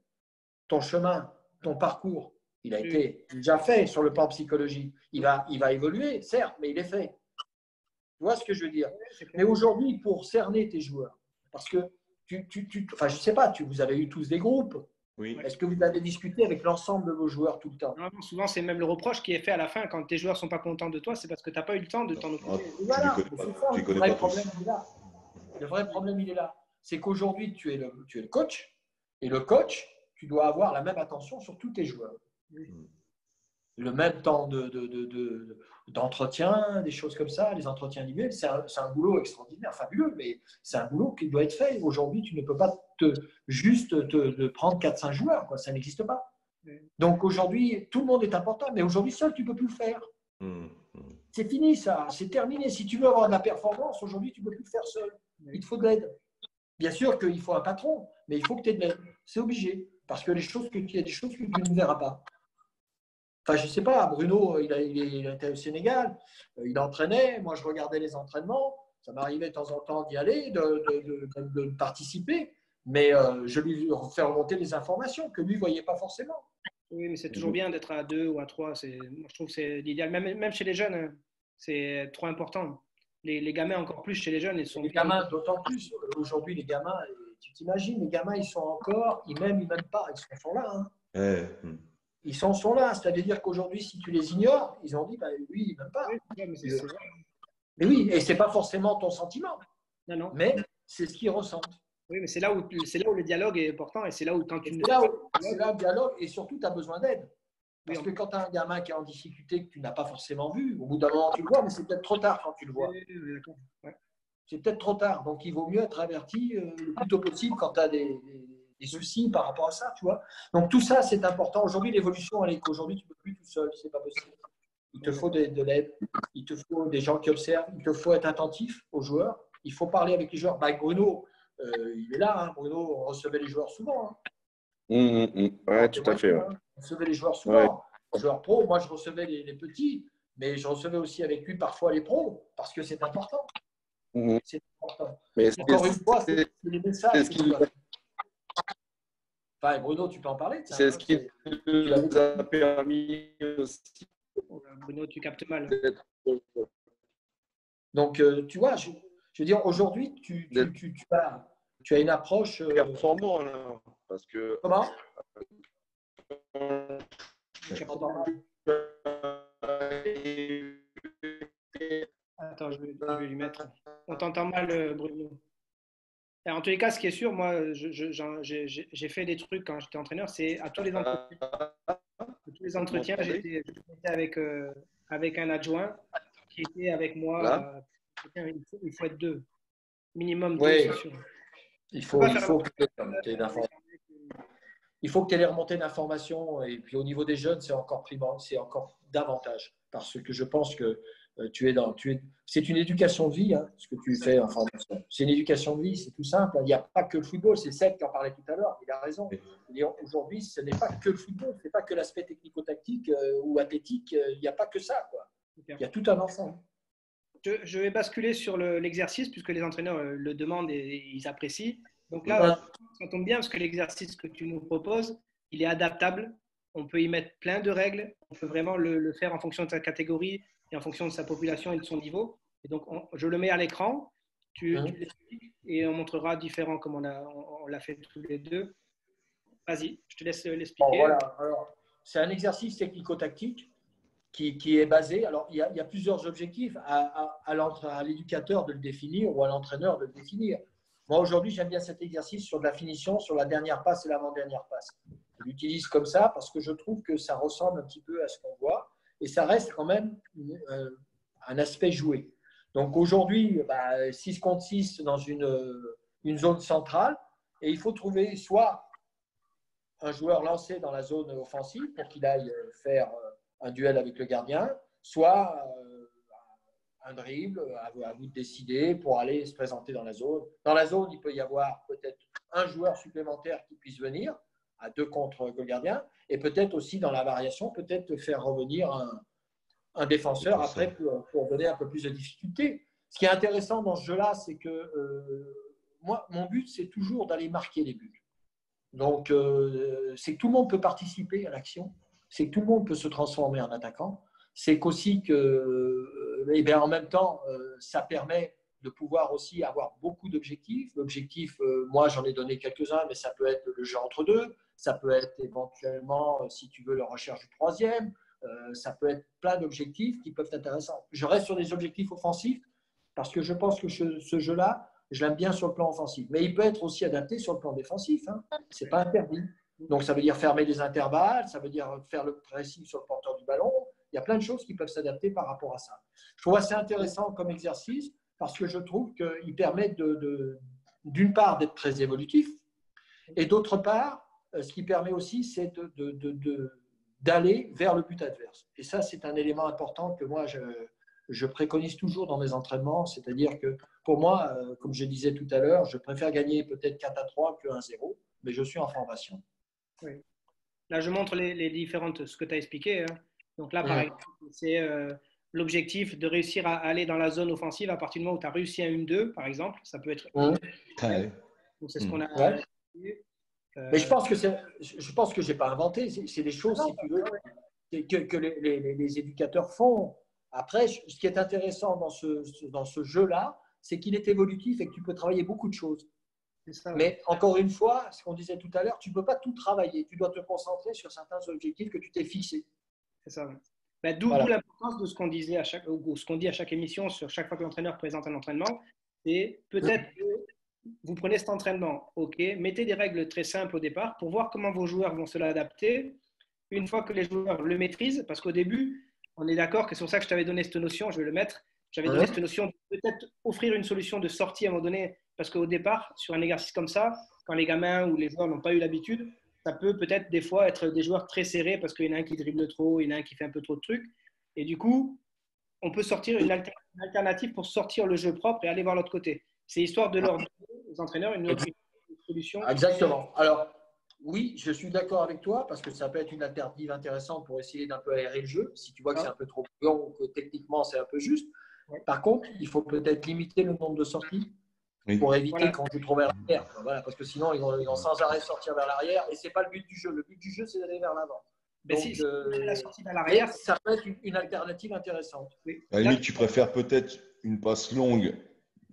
C: Ton chemin, ton parcours, il a été déjà fait sur le plan psychologique. Il va évoluer, certes, mais il est fait. Tu vois ce que je veux dire? Mais aujourd'hui, pour cerner tes joueurs, parce que je ne sais pas, vous avez eu tous des groupes.
B: Oui.
C: Est-ce que vous avez discuté avec l'ensemble de vos joueurs tout le temps?
A: Non, souvent, c'est même le reproche qui est fait à la fin quand tes joueurs ne sont pas contents de toi, c'est parce que tu n'as pas eu le temps de t'en occuper.
C: Voilà, c'est ça, le vrai problème, il est là. Le vrai problème, il est là. C'est qu'aujourd'hui, tu es le coach, et le coach, tu dois avoir la même attention sur tous tes joueurs. Le même temps d'entretien, des choses comme ça, les entretiens individuels, c'est un boulot extraordinaire, fabuleux, mais c'est un boulot qui doit être fait. Aujourd'hui, tu ne peux pas juste prendre 4-5 joueurs, quoi. Ça n'existe pas. Donc aujourd'hui, tout le monde est important, mais aujourd'hui, seul, tu ne peux plus le faire. C'est fini, ça, c'est terminé. Si tu veux avoir de la performance, aujourd'hui, tu ne peux plus le faire seul. Il te faut de l'aide. Bien sûr qu'il faut un patron, mais il faut que tu aies de l'aide. C'est obligé, parce que il y a des choses que tu ne verras pas. Enfin, je ne sais pas, Bruno, il était au Sénégal, il entraînait, moi je regardais les entraînements, ça m'arrivait de temps en temps d'y aller, de participer, mais je lui fais remonter les informations que lui ne voyait pas forcément.
A: Oui, mais c'est toujours bien d'être à 2 ou à 3, moi je trouve que c'est l'idéal, même chez les jeunes, hein, c'est trop important. Les gamins encore plus chez les jeunes.
C: Les gamins d'autant plus, aujourd'hui les gamins, tu t'imagines, les gamins ils sont encore, ils m'aiment pas, ils sont là. Hein. ils sont là. C'est-à-dire qu'aujourd'hui, si tu les ignores, ils ont dit, bah, lui, il ne m'aime pas. Mais oui, et ce n'est pas forcément ton sentiment,
A: non.
C: Mais c'est ce qu'ils ressentent.
A: Oui, mais c'est là où le dialogue est important et c'est là où quand tu…
C: C'est là le dialogue et surtout, tu as besoin d'aide. Parce que quand tu as un gamin qui est en difficulté que tu n'as pas forcément vu, au bout d'un moment, tu le vois, mais c'est peut-être trop tard quand tu le vois.
A: Ouais.
C: C'est peut-être trop tard. Donc, il vaut mieux être averti le plus tôt possible quand tu as des soucis par rapport à ça, tu vois. Donc, tout ça, c'est important. Aujourd'hui, l'évolution, elle est qu'aujourd'hui, tu ne peux plus tout seul. Ce n'est pas possible. Il te faut de l'aide. Il te faut des gens qui observent. Il te faut être attentif aux joueurs. Il faut parler avec les joueurs. Bah, Bruno, il est là. Hein. Bruno, on recevait les joueurs souvent. Hein.
D: Ouais, tout à fait. Ouais.
C: On recevait les joueurs souvent. Ouais. Les joueurs pros, moi, je recevais les petits, mais je recevais aussi avec lui parfois les pros, parce que c'est important. C'est important.
D: Mais
C: encore une fois, c'est les messages. Enfin, Bruno, tu peux en parler.
D: C'est ce qui nous a permis aussi.
A: Bruno, tu captes mal.
C: Donc, tu vois, je veux dire, aujourd'hui, tu as une approche.
D: Performant, là. Parce que.
C: Comment?
A: Attends, je vais lui mettre. On t'entend mal, Bruno. Et en tous les cas, ce qui est sûr, moi, j'ai fait des trucs quand j'étais entraîneur, c'est à tous les entretiens, j'étais avec un adjoint qui était avec moi. Il faut être deux, minimum deux, c'est sûr.
C: Il faut que tu aies les remontées d'informations. Et puis au niveau des jeunes, c'est encore davantage. Parce que je pense que c'est une éducation de vie, hein, ce que tu fais en formation. C'est une éducation de vie, c'est tout simple. Il n'y a pas que le football. C'est Seth qui en parlait tout à l'heure. Il a raison. Aujourd'hui, ce n'est pas que le football. Ce n'est pas que l'aspect technico-tactique ou athlétique. Il n'y a pas que ça, quoi. Il y a tout un ensemble.
A: Je vais basculer sur l'exercice puisque les entraîneurs le demandent et ils apprécient. Donc là, ça tombe bien parce que l'exercice que tu nous proposes, il est adaptable. On peut y mettre plein de règles. On peut vraiment le faire en fonction de sa catégorie et en fonction de sa population et de son niveau. Et donc, je le mets à l'écran. Tu l'expliques et on montrera différents comme on l'a fait tous les deux. Vas-y, je te laisse l'expliquer.
C: Voilà. Alors, c'est un exercice technico-tactique qui est basé. Alors, il y a plusieurs objectifs à l'éducateur de le définir ou à l'entraîneur de le définir. Moi, aujourd'hui, j'aime bien cet exercice sur de la finition, sur la dernière passe et l'avant-dernière passe. Je l'utilise comme ça parce que je trouve que ça ressemble un petit peu à ce qu'on voit et ça reste quand même un aspect joué. Donc, aujourd'hui, 6 contre 6 dans une zone centrale et il faut trouver soit un joueur lancé dans la zone offensive pour qu'il aille faire un duel avec le gardien, soit un dribble, à vous de décider pour aller se présenter dans la zone. Dans la zone, il peut y avoir peut-être un joueur supplémentaire qui puisse venir à 2 contre le gardien et peut-être aussi dans la variation, peut-être faire revenir un défenseur après pour donner un peu plus de difficulté. Ce qui est intéressant dans ce jeu-là, c'est que moi, mon but, c'est toujours d'aller marquer les buts. Donc, c'est que tout le monde peut participer à l'action, c'est que tout le monde peut se transformer en attaquant. C'est qu'aussi que, en même temps, ça permet de pouvoir aussi avoir beaucoup d'objectifs. L'objectif, moi, j'en ai donné quelques-uns, mais ça peut être le jeu entre deux, ça peut être éventuellement, si tu veux, la recherche du troisième, ça peut être plein d'objectifs qui peuvent être intéressants. Je reste sur des objectifs offensifs parce que je pense que ce jeu-là, je l'aime bien sur le plan offensif. Mais il peut être aussi adapté sur le plan défensif. Hein. Ce n'est pas interdit. Donc, ça veut dire fermer les intervalles, ça veut dire faire le pressing sur le porteur du ballon. Il y a plein de choses qui peuvent s'adapter par rapport à ça. Je trouve assez intéressant comme exercice parce que je trouve qu'il permet d'une part d'être très évolutif et d'autre part, ce qui permet aussi, c'est d'aller vers le but adverse. Et ça, c'est un élément important que moi, je préconise toujours dans mes entraînements. C'est-à-dire que pour moi, comme je disais tout à l'heure, je préfère gagner peut-être 4-3 que 1-0, mais je suis en formation.
A: Oui. Là, je montre les différentes, ce que tu as expliqué. Hein. Donc là, par exemple, c'est l'objectif de réussir à aller dans la zone offensive à partir du moment où tu as réussi à 1-2, par exemple. Ça peut être… Donc, c'est ce qu'on a…
C: Mais je pense que je n'ai pas inventé. C'est des choses, si tu veux, que les éducateurs font. Après, ce qui est intéressant dans ce jeu-là, c'est qu'il est évolutif et que tu peux travailler beaucoup de choses.
A: Ça,
C: mais encore une fois, ce qu'on disait tout à l'heure, tu ne peux pas tout travailler. Tu dois te concentrer sur certains objectifs que tu t'es fixés.
A: C'est ça. Ben, d'où l'importance de ce qu'on disait ou ce qu'on dit à chaque émission sur chaque fois que l'entraîneur présente un entraînement. C'est peut-être que vous prenez cet entraînement, ok, mettez des règles très simples au départ pour voir comment vos joueurs vont se l'adapter. Une fois que les joueurs le maîtrisent, parce qu'au début, on est d'accord que c'est pour ça que je t'avais donné cette notion, je vais le mettre. J'avais donné cette notion de peut-être offrir une solution de sortie à un moment donné, parce qu'au départ, sur un exercice comme ça, quand les gamins ou les joueurs n'ont pas eu l'habitude, ça peut peut-être des fois être des joueurs très serrés parce qu'il y en a un qui dribble trop, il y en a un qui fait un peu trop de trucs. Et du coup, on peut sortir une alternative pour sortir le jeu propre et aller voir l'autre côté. C'est histoire de leur donner aux entraîneurs une solution.
C: Exactement. Alors, oui, je suis d'accord avec toi parce que ça peut être une alternative intéressante pour essayer d'un peu aérer le jeu. Si tu vois que c'est un peu trop long ou que techniquement c'est un peu juste. Par contre, il faut peut-être limiter le nombre de sorties pour éviter qu'on joue trop vers l'arrière. Voilà, parce que sinon, ils vont sans arrêt sortir vers l'arrière et ce n'est pas le but du jeu. Le but du jeu, c'est d'aller vers l'avant.
A: Donc, si la sortie vers l'arrière,
C: ça peut être une alternative intéressante.
B: Oui. À la limite, tu préfères peut-être une passe longue,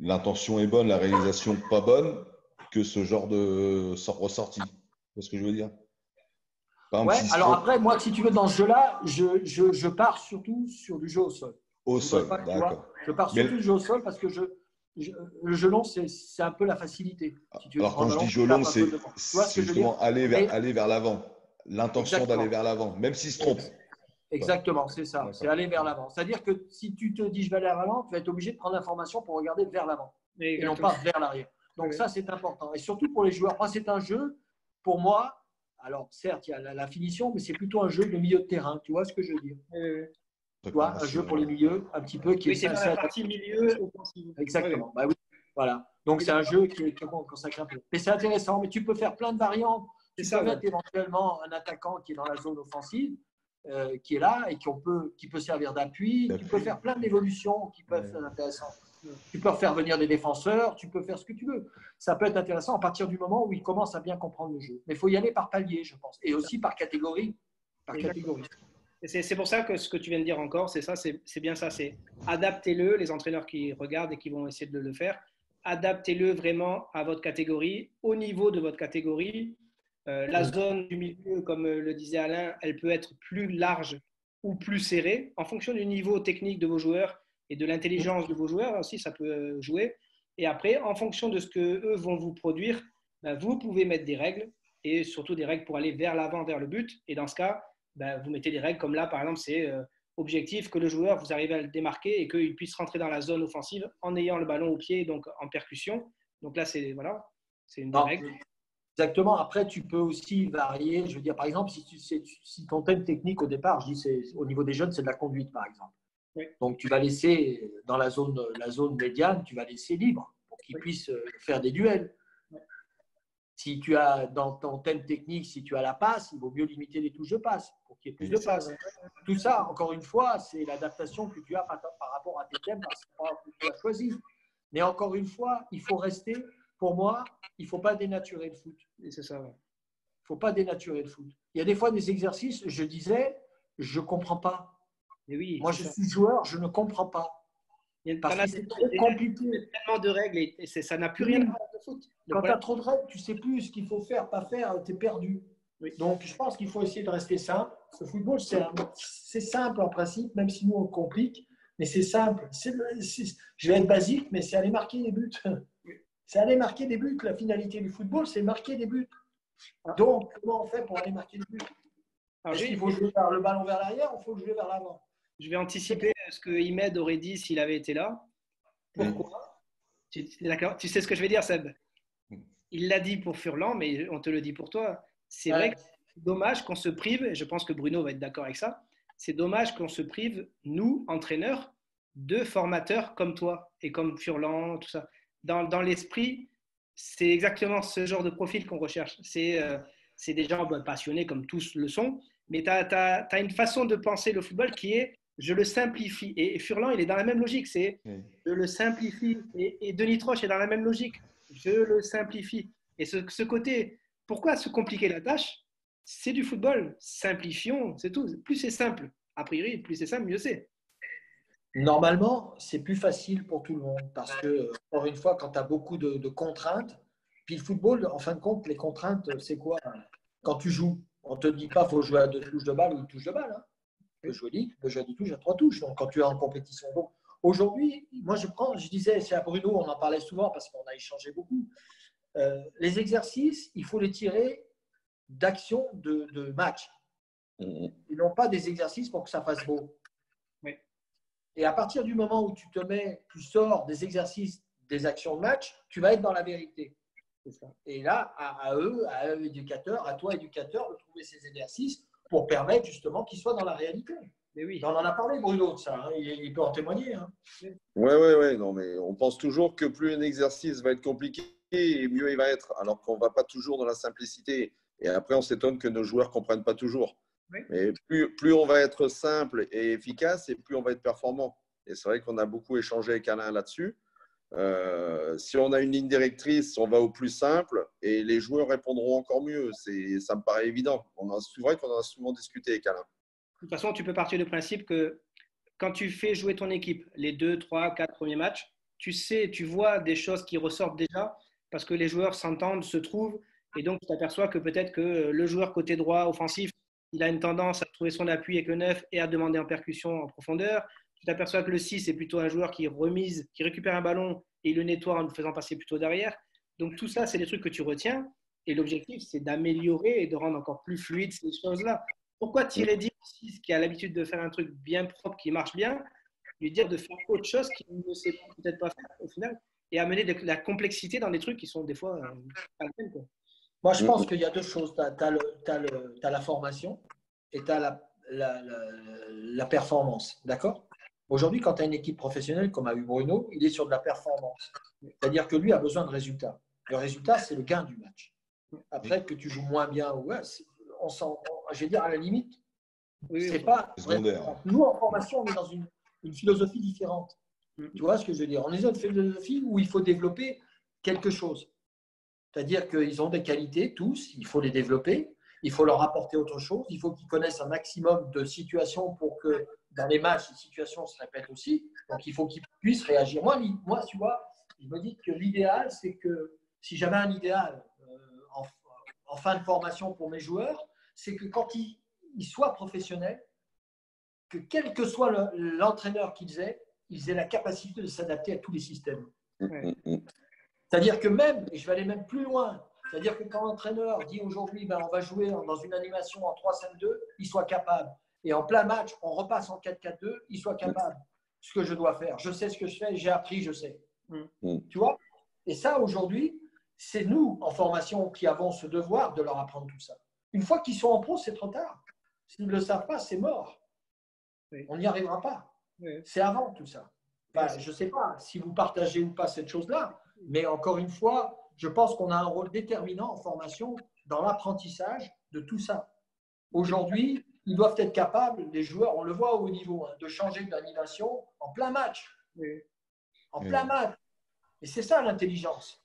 B: l'intention est bonne, la réalisation pas bonne, que ce genre de ressortie. C'est ce que je veux dire.
C: Alors après, moi, si tu veux, dans ce jeu-là, je pars surtout sur du jeu au sol.
B: Au sol, d'accord.
C: Je pars surtout du jeu au sol parce que le jeu long, c'est un peu la facilité.
B: Si tu veux. Alors, quand je dis jeu long, c'est justement aller vers l'avant. L'intention d'aller vers l'avant, même s'il se trompe.
C: Exactement, c'est ça. C'est aller vers l'avant. C'est-à-dire que si tu te dis je vais aller vers l'avant, tu vas être obligé de prendre l'information pour regarder vers l'avant et non pas vers l'arrière. Donc ça, c'est important. Et surtout pour les joueurs. Moi, c'est un jeu, pour moi, alors certes, il y a la finition, mais c'est plutôt un jeu de milieu de terrain. Tu vois ce que je veux dire? Tu vois, un jeu pour les milieux, un petit peu qui
A: est la partie milieu offensive.
C: Exactement. Bah oui. Voilà. Donc c'est un jeu qui est consacré un peu. Mais c'est intéressant. Mais tu peux faire plein de variantes. Tu peux mettre éventuellement un attaquant qui est dans la zone offensive, qui est là et qui peut servir d'appui. Tu peux faire plein d'évolutions qui peuvent être intéressantes. Tu peux faire venir des défenseurs, tu peux faire ce que tu veux. Ça peut être intéressant à partir du moment où ils commencent à bien comprendre le jeu. Mais il faut y aller par palier, je pense. Et aussi par catégorie.
A: C'est pour ça que ce que tu viens de dire encore, c'est ça, c'est bien ça. C'est adaptez-le, les entraîneurs qui regardent et qui vont essayer de le faire. Adaptez-le vraiment à votre catégorie, au niveau de votre catégorie. La zone du milieu, comme le disait Alain, elle peut être plus large ou plus serrée en fonction du niveau technique de vos joueurs et de l'intelligence de vos joueurs aussi, ça peut jouer. Et après, en fonction de ce qu'eux vont vous produire, vous pouvez mettre des règles et surtout des règles pour aller vers l'avant, vers le but. Et dans ce cas, vous mettez des règles comme là, par exemple, c'est objectif que le joueur, vous arrivez à le démarquer et qu'il puisse rentrer dans la zone offensive en ayant le ballon au pied, donc en percussion. Donc là, c'est une des règles.
C: Exactement. Après, tu peux aussi varier. Je veux dire, par exemple, si ton thème technique au départ, je dis au niveau des jeunes, c'est de la conduite, par exemple. Oui. Donc, tu vas laisser dans la zone médiane, tu vas laisser libre pour qu'ils puissent faire des duels. Oui. Si tu as dans ton thème technique, si tu as la passe, il vaut mieux limiter les touches de passe pour qu'il y ait plus de passes. Tout ça, encore une fois, c'est l'adaptation que tu as par rapport à tes thèmes, parce que tu as choisi. Mais encore une fois, il faut rester. Pour moi, il ne faut pas dénaturer le foot.
A: Et c'est ça. Ouais.
C: Il ne faut pas dénaturer le foot. Il y a des fois des exercices, je disais, je ne comprends pas.
A: Mais oui,
C: moi, je suis joueur, je ne comprends pas. Parce que c'est trop compliqué.
A: Il y a tellement de règles et ça n'a plus rien à voir avec le foot.
C: Quand tu as trop de règles, tu ne sais plus ce qu'il faut faire, pas faire, tu es perdu. Oui. Donc, je pense qu'il faut essayer de rester simple. Le football, c'est simple en principe, même si nous, on complique. Mais c'est simple. Je vais être basique, mais c'est aller marquer des buts. C'est aller marquer des buts. La finalité du football, c'est marquer des buts. Donc, comment on fait pour aller marquer des buts? Est-ce qu'il faut jouer le ballon vers l'arrière ou il faut jouer vers l'avant?
A: Je vais anticiper ce que Imed aurait dit s'il avait été là. Pourquoi? Tu sais ce que je vais dire, Seb? Il l'a dit pour Furlan, mais on te le dit pour toi. C'est vrai que c'est dommage qu'on se prive, et je pense que Bruno va être d'accord avec ça, c'est dommage qu'on se prive, nous, entraîneurs, de formateurs comme toi et comme Furlan, tout ça. Dans l'esprit, c'est exactement ce genre de profil qu'on recherche. C'est des gens passionnés comme tous le sont, mais tu as une façon de penser le football qui est je le simplifie. Et Furlan, il est dans la même logique, c'est je le simplifie. Et Denis Troche est dans la même logique, je le simplifie. Et ce côté, pourquoi se compliquer la tâche? C'est du football, simplifions, c'est tout. Plus c'est simple, a priori, plus c'est simple, mieux c'est.
C: Normalement, c'est plus facile pour tout le monde parce que, encore une fois, quand tu as beaucoup de contraintes, Puis le football, en fin de compte, les contraintes, c'est quoi? Quand tu joues, on ne te dit pas qu'il faut jouer à 2 touches de balle ou 1 touche de balle. Hein. Tu peux jouer libre, tu peux jouer à 2 touches, à 3 touches. Donc, quand tu es en compétition. Donc, aujourd'hui, moi, je disais, c'est à Bruno, on en parlait souvent parce qu'on a échangé beaucoup. Les exercices, il faut les tirer d'actions de match. Ils n'ont pas des exercices pour que ça fasse beau.
A: Oui.
C: Et à partir du moment où tu tu sors des exercices, des actions de match, tu vas être dans la vérité. Ça. Et là, à eux, éducateurs, à toi, éducateur, de trouver ces exercices pour permettre justement qu'ils soient dans la réalité.
A: Mais oui.
C: On en a parlé, Bruno, de ça. Hein. Il peut en témoigner. Hein.
D: Oui. Non, mais on pense toujours que plus un exercice va être compliqué, et mieux il va être, alors qu'on ne va pas toujours dans la simplicité. Et après, on s'étonne que nos joueurs ne comprennent pas toujours. Oui. Mais plus on va être simple et efficace, et plus on va être performant. Et c'est vrai qu'on a beaucoup échangé avec Alain là-dessus. Si on a une ligne directrice, on va au plus simple et les joueurs répondront encore mieux. Ça me paraît évident. C'est vrai qu'on en a souvent discuté avec Alain.
A: De toute façon, tu peux partir du principe que quand tu fais jouer ton équipe les 2, 3, 4 premiers matchs, tu vois des choses qui ressortent déjà parce que les joueurs s'entendent, se trouvent et donc tu t'aperçois que peut-être que le joueur côté droit offensif, il a une tendance à trouver son appui avec le 9 et à demander en percussion en profondeur. Tu t'aperçois que le 6 est plutôt un joueur qui récupère un ballon et il le nettoie en le faisant passer plutôt derrière. Donc tout ça, c'est des trucs que tu retiens. Et l'objectif, c'est d'améliorer et de rendre encore plus fluide ces choses-là. Pourquoi tirer 10 6 qui a l'habitude de faire un truc bien propre, qui marche bien, lui dire de faire autre chose qu'il ne sait peut-être pas faire au final et amener de la complexité dans des trucs qui sont des fois pas le même, quoi.
C: Moi, je pense qu'il y a 2 choses. Tu as la formation et tu as la performance. D'accord? Aujourd'hui, quand tu as une équipe professionnelle comme a eu Bruno, il est sur de la performance. C'est-à-dire que lui a besoin de résultats. Le résultat, c'est le gain du match. Après, que tu joues moins bien, je vais dire à la limite, c'est pas
B: secondaire.
C: Nous, en formation, on est dans une philosophie différente. Tu vois ce que je veux dire? On est dans une philosophie où il faut développer quelque chose. C'est-à-dire qu'ils ont des qualités, tous, il faut les développer, il faut leur apporter autre chose, il faut qu'ils connaissent un maximum de situations pour que dans les matchs, les situations se répètent aussi. Donc, il faut qu'ils puissent réagir. Moi, tu vois, je me dis que l'idéal, c'est que si j'avais un idéal en fin de formation pour mes joueurs, c'est que quand ils soient professionnels, que quel que soit l'entraîneur qu'ils aient la capacité de s'adapter à tous les systèmes. Ouais. C'est-à-dire que même, et je vais aller même plus loin, c'est-à-dire que quand l'entraîneur dit aujourd'hui, on va jouer dans une animation en 3-5-2, il soit capable. Et en plein match, on repasse en 4-4-2, il soit capable. Ce que je dois faire. Je sais ce que je fais, j'ai appris, je sais. Tu vois? Et ça, aujourd'hui, c'est nous, en formation, qui avons ce devoir de leur apprendre tout ça. Une fois qu'ils sont en pro, c'est trop tard. S'ils ne le savent pas, c'est mort. Oui. On n'y arrivera pas. Oui. C'est avant tout ça. Enfin, je ne sais pas si vous partagez ou pas cette chose-là, mais encore une fois, je pense qu'on a un rôle déterminant en formation dans l'apprentissage de tout ça. Aujourd'hui, ils doivent être capables, les joueurs, on le voit au haut niveau, de changer d'animation en plein match. Oui. En plein match. Et c'est ça l'intelligence.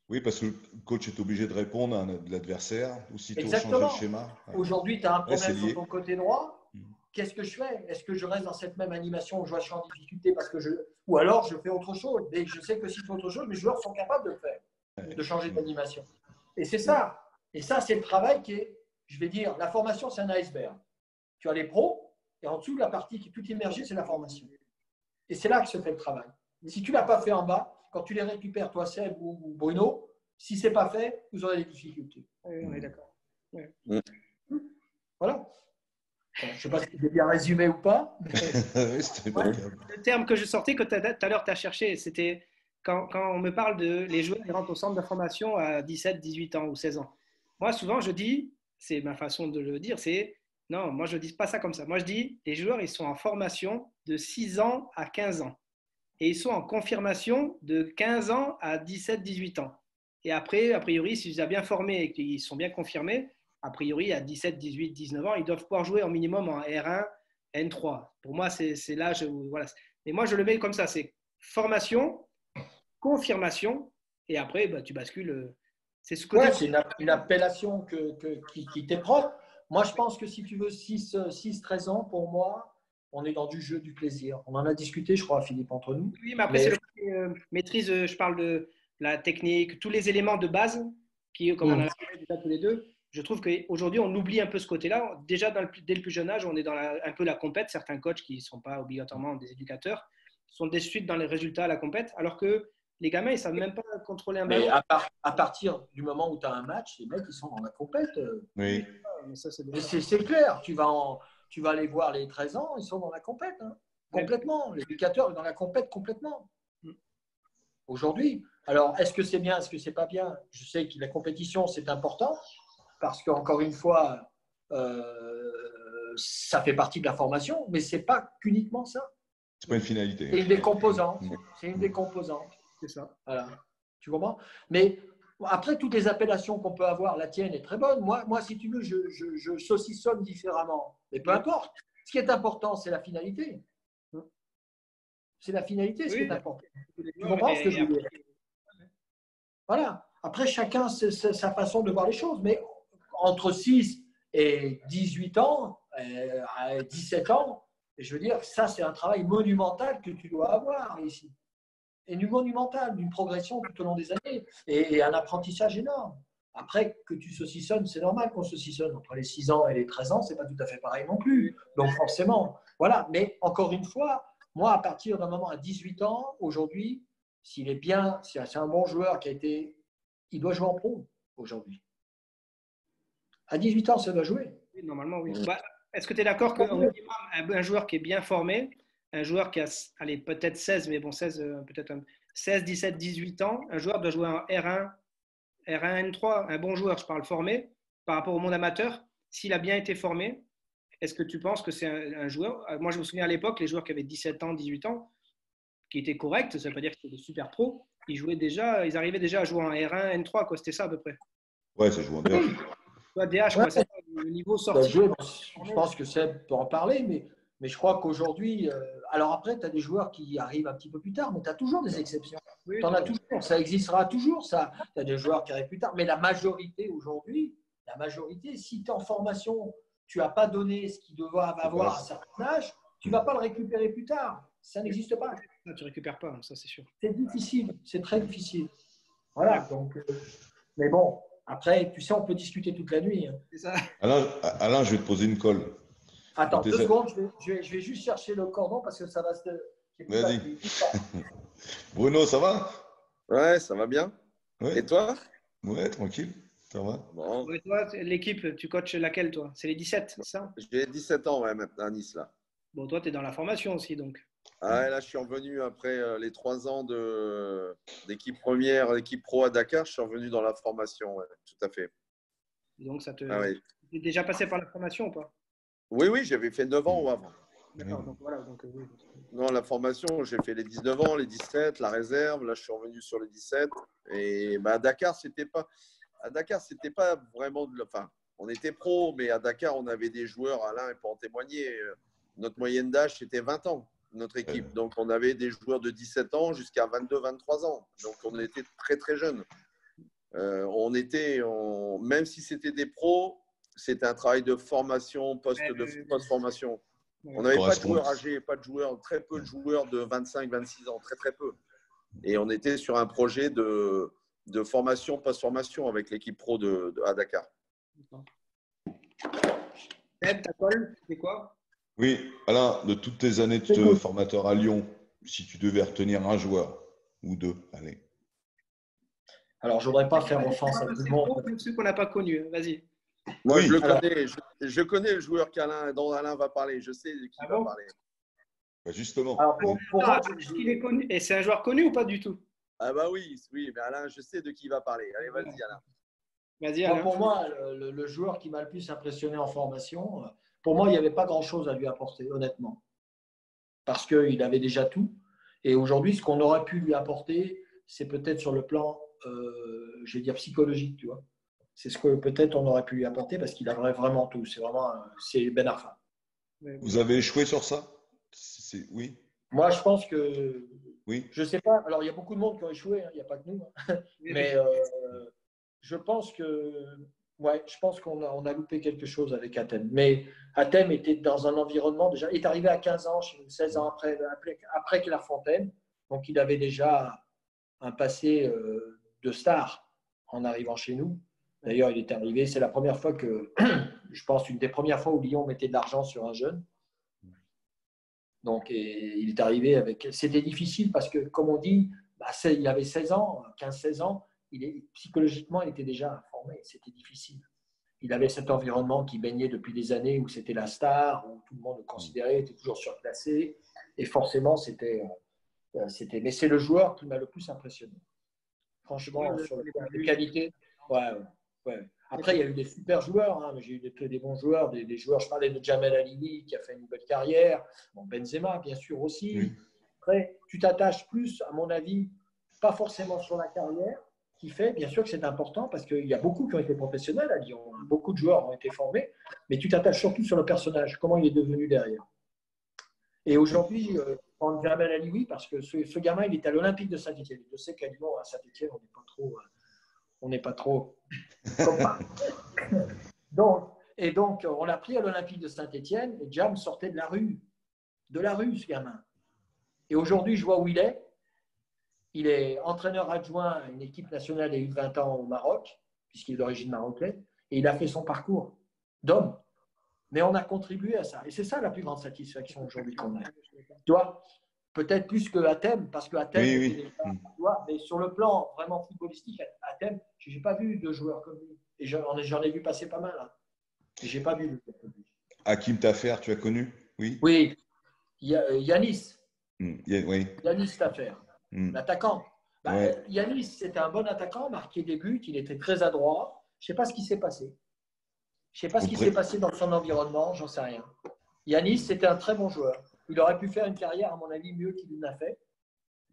B: Oui, parce que le coach est obligé de répondre à l'adversaire, aussitôt
C: Exactement.
B: changer le schéma.
C: Aujourd'hui, tu as un problème sur ton côté droit. Qu'est-ce que je fais? Est-ce que je reste dans cette même animation où je suis en difficulté parce que ou alors je fais autre chose? Et je sais que si je fais autre chose, mes joueurs sont capables de le faire, de changer d'animation. Et c'est ça. Et ça, c'est le travail qui est, je vais dire, la formation, c'est un iceberg. Tu as les pros, et en dessous, la partie qui est toute immergée, c'est la formation. Et c'est là que se fait le travail. Si tu ne l'as pas fait en bas, quand tu les récupères, toi, Seb ou Bruno, si ce n'est pas fait, vous aurez des difficultés.
A: Oui, on est d'accord. Oui.
C: Voilà. Je ne sais pas si j'ai bien résumé ou pas.
A: Le terme que je sortais, que tout à l'heure tu as cherché, c'était quand on me parle de les joueurs qui rentrent au centre de formation à 17, 18 ans ou 16 ans. Moi, souvent, je dis, c'est ma façon de le dire, c'est non, moi, je ne dis pas ça comme ça. Moi, je dis, les joueurs, ils sont en formation de 6 ans à 15 ans. Et ils sont en confirmation de 15 ans à 17, 18 ans. Et après, a priori, s'ils sont bien formés et qu'ils sont bien confirmés, a priori, à 17, 18, 19 ans, ils doivent pouvoir jouer en minimum en R1, N3. Pour moi, c'est l'âge où… Voilà. Mais moi, je le mets comme ça, c'est formation, confirmation, et après, tu bascules.
C: C'est ce côté. Ouais, c'est une appellation qui t'est propre. Moi, je pense que si tu veux 6-13 ans, pour moi, on est dans du jeu, du plaisir. On en a discuté, je crois, Philippe, entre nous.
A: Oui, mais après, c'est le maîtrise, je parle la technique, tous les éléments de base qui, comme on a fait déjà tous les deux, je trouve qu'aujourd'hui, on oublie un peu ce côté-là. Déjà, dès le plus jeune âge, on est dans un peu la compète. Certains coachs qui ne sont pas obligatoirement des éducateurs sont des suites dans les résultats à la compète, alors que les gamins, ils ne savent même pas contrôler un ballon.
C: Mais à partir du moment où tu as un match, les mecs, ils sont dans la compète.
B: Oui.
C: C'est clair. Tu vas aller voir les 13 ans, ils sont dans la compète. Hein. Complètement. L'éducateur est dans la compète complètement. Aujourd'hui. Alors, est-ce que c'est bien, est-ce que c'est pas bien? Je sais que la compétition, c'est important parce qu'encore une fois, ça fait partie de la formation, mais c'est pas qu'uniquement ça.
B: C'est pas une finalité.
C: C'est une des composantes. C'est une des composantes.
A: C'est ça.
C: Voilà. Tu comprends? Mais après, toutes les appellations qu'on peut avoir, la tienne est très bonne. Moi si tu veux, je saucissonne différemment. Mais peu importe. Ce qui est important, c'est la finalité. C'est la finalité, ce qui est important. Tu comprends ce que je veux dire? Voilà. Après, chacun sa façon de voir les choses. Mais entre 6 et 18 ans, 17 ans, je veux dire, ça, c'est un travail monumental que tu dois avoir ici. Et du monumental, d'une progression tout au long des années et un apprentissage énorme. Après, que tu saucissonnes, c'est normal qu'on saucissonne. Entre les 6 ans et les 13 ans, ce n'est pas tout à fait pareil non plus. Donc, forcément, voilà. Mais encore une fois, moi, à partir d'un moment à 18 ans, aujourd'hui, s'il est bien, si c'est un bon joueur il doit jouer en pro aujourd'hui. À 18 ans, ça doit jouer.
A: Oui, normalement, oui. Est-ce que tu es d'accord qu'un joueur qui est bien formé, un joueur qui a, allez, peut-être 16, mais bon, 16, peut-être 16, 17, 18 ans, un joueur doit jouer en R1, N3, un bon joueur, je parle formé, par rapport au monde amateur, s'il a bien été formé, est-ce que tu penses que c'est un joueur? Moi, je me souviens à l'époque, les joueurs qui avaient 17 ans, 18 ans, qui étaient corrects, ça ne veut pas dire qu'ils étaient super pros, ils arrivaient déjà à jouer en R1, N3, quoi, c'était ça à peu près.
B: Ouais, c'est joué en DH.
A: Toi, DH, quoi, c'est le niveau sorti.
C: Je pense que Seb peut en parler, mais je crois qu'aujourd'hui, alors après, tu as des joueurs qui arrivent un petit peu plus tard, mais tu as toujours des exceptions.
A: Oui,
C: tu en as toujours, ça existera toujours, ça. Tu as des joueurs qui arrivent plus tard, mais la majorité aujourd'hui, si tu es en formation, tu n'as pas donné ce qu'il doit avoir à un certain âge, tu ne vas pas le récupérer plus tard. Ça n'existe pas.
A: Non, tu ne récupères pas, ça c'est sûr.
C: C'est difficile, c'est très difficile. Voilà, donc, mais bon, après, tu sais, on peut discuter toute la nuit. Hein.
A: C'est ça.
B: Alain, je vais te poser une colle.
C: Attends, 2 secondes, je vais juste chercher le cordon parce que ça va se…
B: Vas-y. Bruno, ça va?
D: Ouais, ça va bien. Ouais. Et toi?
B: Ouais, tranquille. Ça va.
D: Bon.
A: Et toi, l'équipe, tu coaches laquelle, toi? C'est les 17, c'est ça?
D: J'ai 17 ans, ouais, maintenant à Nice, là.
A: Bon, toi, tu es dans la formation aussi, donc.
D: Ah, ouais, là, je suis revenu après les 3 ans d'équipe première, l'équipe pro à Dakar. Je suis revenu dans la formation, ouais, tout à fait.
A: Donc, ça te…
D: ouais.
A: Tu es déjà passé par la formation ou pas?
D: Oui, j'avais fait 9 ans avant.
A: D'accord, donc voilà. Oui.
D: Non, la formation, j'ai fait les 19 ans, les 17, la réserve. Là, je suis revenu sur les 17. Et à Dakar, c'était pas vraiment enfin, on était pro, mais à Dakar, on avait des joueurs, Alain peut en témoigner. Notre moyenne d'âge, c'était 20 ans, notre équipe. Donc, on avait des joueurs de 17 ans jusqu'à 22, 23 ans. Donc, on était très, très jeunes. Même si c'était des pros, c'était un travail de formation, post-formation. On n'avait pas de joueurs âgés, très peu de joueurs de 25, 26 ans, très, très peu. Et on était sur un projet de formation, post-formation avec l'équipe pro à Dakar.
A: Ed, ta colle, c'est quoi?
B: Oui, Alain, de toutes tes années de formateur à Lyon, si tu devais retenir un joueur ou deux, allez.
C: Alors, je ne voudrais pas faire offense à tout le monde.
A: Ceux qu'on n'a pas connus, vas-y.
D: Moi, oui. Je connais le joueur dont Alain va parler. Je sais de qui il va parler.
B: Bah justement.
C: Alors,
A: il est connu. Et c'est un joueur connu ou pas du tout?
D: Ah bah oui, mais Alain, je sais de qui il va parler. Allez, vas-y, Alain.
A: Vas-y, Alain.
C: Pour moi, le joueur qui m'a le plus impressionné en formation, pour moi, il n'y avait pas grand-chose à lui apporter, honnêtement. Parce qu'il avait déjà tout. Et aujourd'hui, ce qu'on aurait pu lui apporter, c'est peut-être sur le plan, je vais dire, psychologique, tu vois. C'est ce que peut-être on aurait pu lui apporter parce qu'il a vraiment tout. C'est Ben Arfa.
B: Vous avez échoué sur ça? Oui.
C: Moi, je pense que…
B: Oui.
C: Je ne sais pas. Alors, il y a beaucoup de monde qui ont échoué. Il n'y a pas que nous. Mais je pense qu'on a loupé quelque chose avec Hatem. Mais Hatem était dans un environnement déjà… Il est arrivé à 15 ans, 16 ans après Clairefontaine. Donc, il avait déjà un passé de star en arrivant chez nous. D'ailleurs, il est arrivé, c'est la première fois que, je pense, une des premières fois où Lyon mettait de l'argent sur un jeune. Donc, il est arrivé avec… C'était difficile parce que, comme on dit, il avait 16 ans, 15-16 ans, psychologiquement, il était déjà formé. C'était difficile. Il avait cet environnement qui baignait depuis des années où c'était la star, où tout le monde le considérait, était toujours surclassé. Et forcément, mais c'est le joueur qui m'a le plus impressionné. Franchement, sur le plan de qualité. Ouais. Après, il y a eu des super joueurs. Hein. J'ai eu des bons joueurs, des joueurs. Je parlais de Jamel Halimi qui a fait une belle carrière. Bon, Benzema, bien sûr, aussi. Oui. Après, tu t'attaches plus, à mon avis, pas forcément sur la carrière, qui fait, bien sûr que c'est important parce qu'il y a beaucoup qui ont été professionnels à Lyon. Beaucoup de joueurs ont été formés. Mais tu t'attaches surtout sur le personnage, comment il est devenu derrière. Et aujourd'hui, prendre Jamel Halimi, parce que ce gamin, il est à l'Olympique de Saint-Etienne. Je sais qu'à Lyon, à Saint-Etienne, on n'est pas trop copains. Donc, on l'a pris à l'Olympique de Saint-Etienne et Jam sortait de la rue, ce gamin. Et aujourd'hui, je vois où il est. Il est entraîneur adjoint à une équipe nationale des U20 ans au Maroc, puisqu'il est d'origine marocaine, et il a fait son parcours d'homme. Mais on a contribué à ça. Et c'est ça la plus grande satisfaction aujourd'hui qu'on a. Tu vois, peut-être plus que Athème, parce que Athème,
B: oui.
C: Mais sur le plan vraiment footballistique, Athème, je n'ai pas vu de joueurs comme lui. Et j'en ai vu passer pas mal. Hein. Et je n'ai pas vu de joueurs comme lui.
B: Hakim Tafer, tu as connu? Oui.
C: Oui. Yanis.
B: Oui.
C: Yanis Tafer, l'attaquant. Yanis, c'était un bon attaquant, marqué des buts, il était très adroit. Je ne sais pas ce qui s'est passé. Je ne sais pas ce qui s'est passé dans son environnement, j'en sais rien. Yanis, c'était un très bon joueur. Il aurait pu faire une carrière, à mon avis, mieux qu'il l'a fait.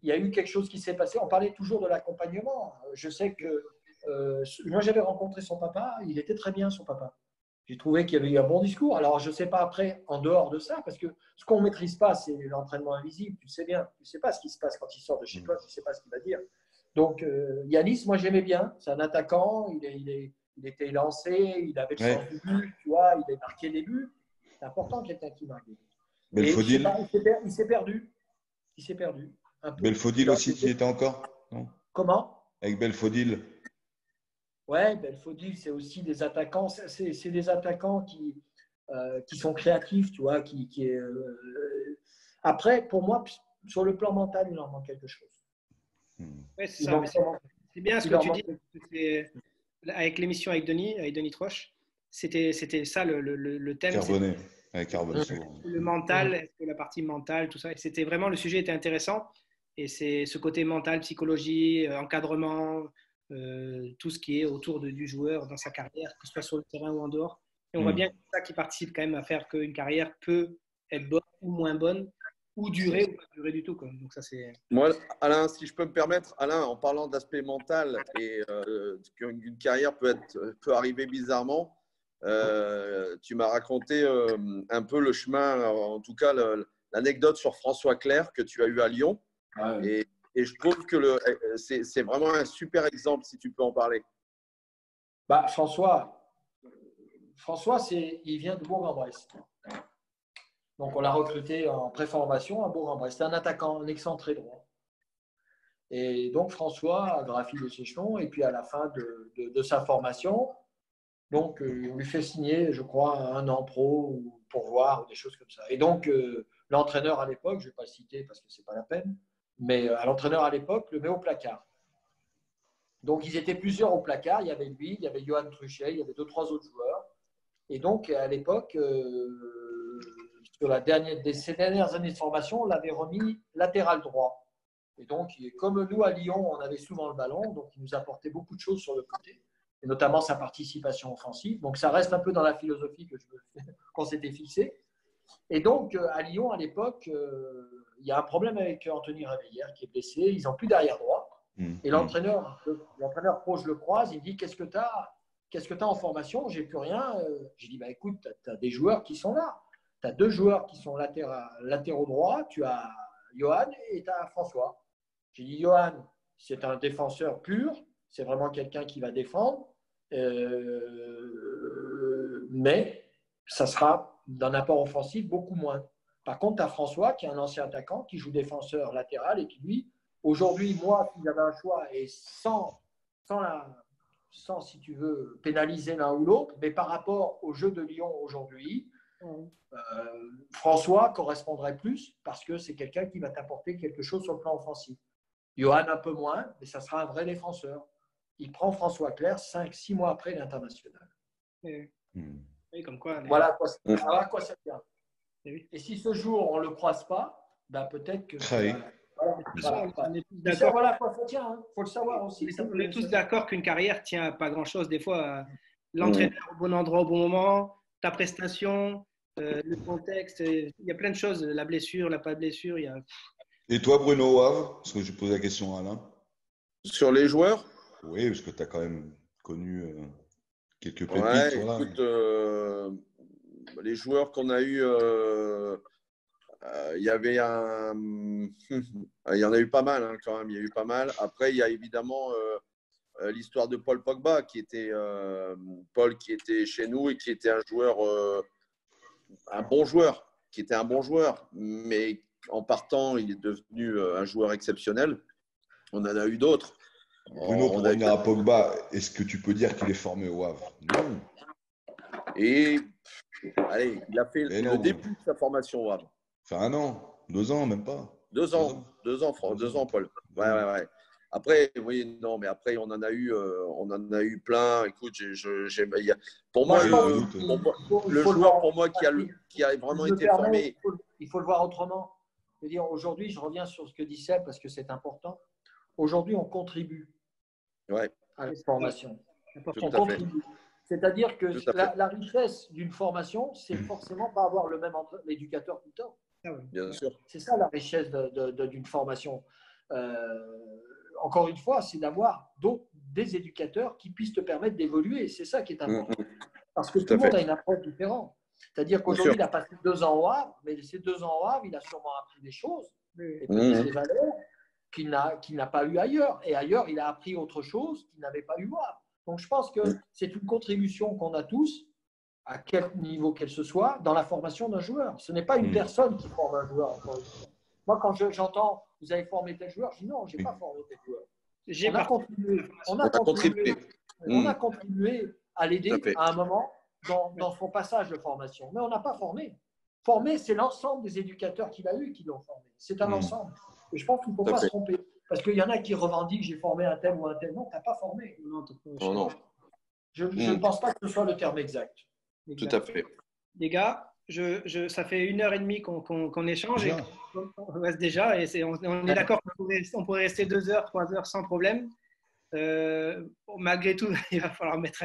C: Il y a eu quelque chose qui s'est passé. On parlait toujours de l'accompagnement. Je sais que moi, j'avais rencontré son papa. Il était très bien, son papa. J'ai trouvé qu'il y avait eu un bon discours. Alors, je ne sais pas après, en dehors de ça, parce que ce qu'on ne maîtrise pas, c'est l'entraînement invisible. Tu sais bien. Tu ne sais pas ce qui se passe quand il sort de chez toi. Tu ne sais pas ce qu'il va dire. Donc, Yanis, moi, j'aimais bien. C'est un attaquant. Il était lancé. Il avait le sens du but. Tu vois, il a marqué des buts. C'est important, quelqu'un qui marque des buts.
B: Belfodil.
C: Il s'est perdu.
B: Belfodil aussi, tu y étais encore? Non.
C: Comment?
B: Avec Belfodil.
C: Ouais, Belfodil, c'est aussi des attaquants. C'est des attaquants qui sont créatifs, tu vois. Après, pour moi, sur le plan mental, il en manque quelque chose.
A: Ouais, c'est bien ce que tu dis. Avec l'émission avec Denis Troche, c'était ça le thème.
B: Carbonné. Carbone,
A: le mental, est-ce que la partie mentale, tout ça. C'était vraiment, le sujet était intéressant. Et c'est ce côté mental, psychologie, encadrement, tout ce qui est autour du joueur dans sa carrière, que ce soit sur le terrain ou en dehors. Et on voit bien que c'est ça qui participe quand même à faire qu'une carrière peut être bonne ou moins bonne, ou durer ou pas durer du tout. Quoi. Donc ça, c'est…
D: Moi, Alain, si je peux me permettre, Alain, en parlant d'aspect mental et qu'une carrière peut arriver bizarrement, tu m'as raconté un peu le chemin, en tout cas l'anecdote sur François Clerc que tu as eu à Lyon. Et je trouve que c'est vraiment un super exemple, si tu peux en parler.
C: François, il vient de Bourg-en-Bresse. Donc, on l'a recruté en préformation à Bourg-en-Bresse. C'est un attaquant, un excentré droit. Et donc, François a gravi les échelons. Et puis, à la fin de sa formation, donc, on lui fait signer, je crois, 1 an pro ou pourvoir ou des choses comme ça. Et donc, l'entraîneur à l'époque, je ne vais pas le citer parce que ce n'est pas la peine, mais l'entraîneur à l'époque le met au placard. Donc, ils étaient plusieurs au placard. Il y avait lui, il y avait Johan Truchet, il y avait 2-3 autres joueurs. Et donc, à l'époque, sur ces dernières années de formation, on l'avait remis latéral droit. Et donc, comme nous, à Lyon, on avait souvent le ballon, donc il nous apportait beaucoup de choses sur le côté, et notamment sa participation offensive. Donc, ça reste un peu dans la philosophie qu'on s'était fixé. Et donc, à Lyon, à l'époque, il y a un problème avec Anthony Réveillère qui est blessé. Ils n'ont plus d'arrière droit. Et l'entraîneur pro, je le croise, il me dit « Qu'est-ce que tu as en formation ? J'ai plus rien. » J'ai dit écoute, tu as des joueurs qui sont là. Tu as 2 joueurs qui sont latéraux droits. Tu as Johan et tu as François. J'ai dit Johan, c'est un défenseur pur. C'est vraiment quelqu'un qui va défendre. Mais ça sera d'un apport offensif beaucoup moins. Par contre, tu as François qui est un ancien attaquant qui joue défenseur latéral et qui, lui, Aujourd'hui, moi, si j'avais un choix et sans, si tu veux, pénaliser l'un ou l'autre, mais par rapport au jeu de Lyon aujourd'hui, François correspondrait plus parce que c'est quelqu'un qui va t'apporter quelque chose sur le plan offensif. Johan un peu moins, mais ça sera un vrai défenseur. Il prend François Clerc 5-6 mois après l'international.
A: Oui, comme quoi.
C: Voilà à quoi ça tient. Et si ce jour on ne le croise pas, ben peut-être que.
A: On est tous
C: d'accord. Voilà à quoi ça tient. Il faut le savoir aussi.
A: On est tous d'accord qu'une carrière tient à pas grand-chose. Des fois, l'entraîneur au bon endroit au bon moment, ta prestation, le contexte, il y a plein de choses. La blessure, la pas de blessure.
B: Et toi, Bruno au Havre, parce que je pose la question à Alain.
D: Sur les joueurs?
B: Oui, parce que tu as quand même connu quelques pépites.
D: Ouais, écoute, les joueurs qu'on a eus, il y avait il y en a eu pas mal quand même. Il y a eu pas mal. Après, il y a évidemment l'histoire de Paul Pogba, Paul qui était chez nous et qui était un bon joueur, mais en partant, il est devenu un joueur exceptionnel. On en a eu d'autres.
B: Bruno, pour revenir à Pogba, est-ce que tu peux dire qu'il est formé au Havre? Non.
D: Et allez, il a fait le début de sa formation au Havre.
B: Enfin, 1 an, 2 ans, même pas.
D: 2 ans, Paul. Ouais. Après, oui, non, mais après, on en a eu plein. Écoute, pour moi, le joueur pour moi qui a vraiment été formé.
C: Il faut le voir autrement. Je veux dire, aujourd'hui, je reviens sur ce que dit Seb parce que c'est important. Aujourd'hui, on contribue à la formation. On contribue. C'est-à-dire que la richesse d'une formation, c'est forcément pas avoir le même éducateur tout le temps.
D: Bien sûr.
C: C'est ça la richesse d'une formation. Encore une fois, c'est d'avoir des éducateurs qui puissent te permettre d'évoluer. C'est ça qui est important. Parce que tout le monde a une approche différente. C'est-à-dire qu'aujourd'hui, il a passé 2 ans au Havre, mais ces 2 ans au Havre, il a sûrement appris des choses et peut-être des valeurs qu'il n'a pas eu ailleurs. Et ailleurs, il a appris autre chose qu'il n'avait pas eu au Havre. Donc, je pense que c'est une contribution qu'on a tous, à quel niveau qu'elle se soit, dans la formation d'un joueur. Ce n'est pas une personne qui forme un joueur. Moi, quand j'entends « vous avez formé tel joueur », je dis « non, je n'ai pas formé tel joueur ». On a contribué à l'aider à un moment dans son passage de formation. Mais on n'a pas formé. Former, c'est l'ensemble des éducateurs qu'il a eus qui l'ont formé. C'est un ensemble. Et je pense qu'il ne faut pas se tromper. Parce qu'il y en a qui revendiquent j'ai formé un tel ou un tel. Non, tu n'as pas formé.
D: Non.
C: Je ne pense pas que ce soit le terme exact.
D: Tout à fait.
A: Les gars, ça fait 1h30 qu'on échange et on reste déjà. Et on est d'accord qu'on pourrait rester 2 heures, 3 heures sans problème. Malgré tout, il va falloir mettre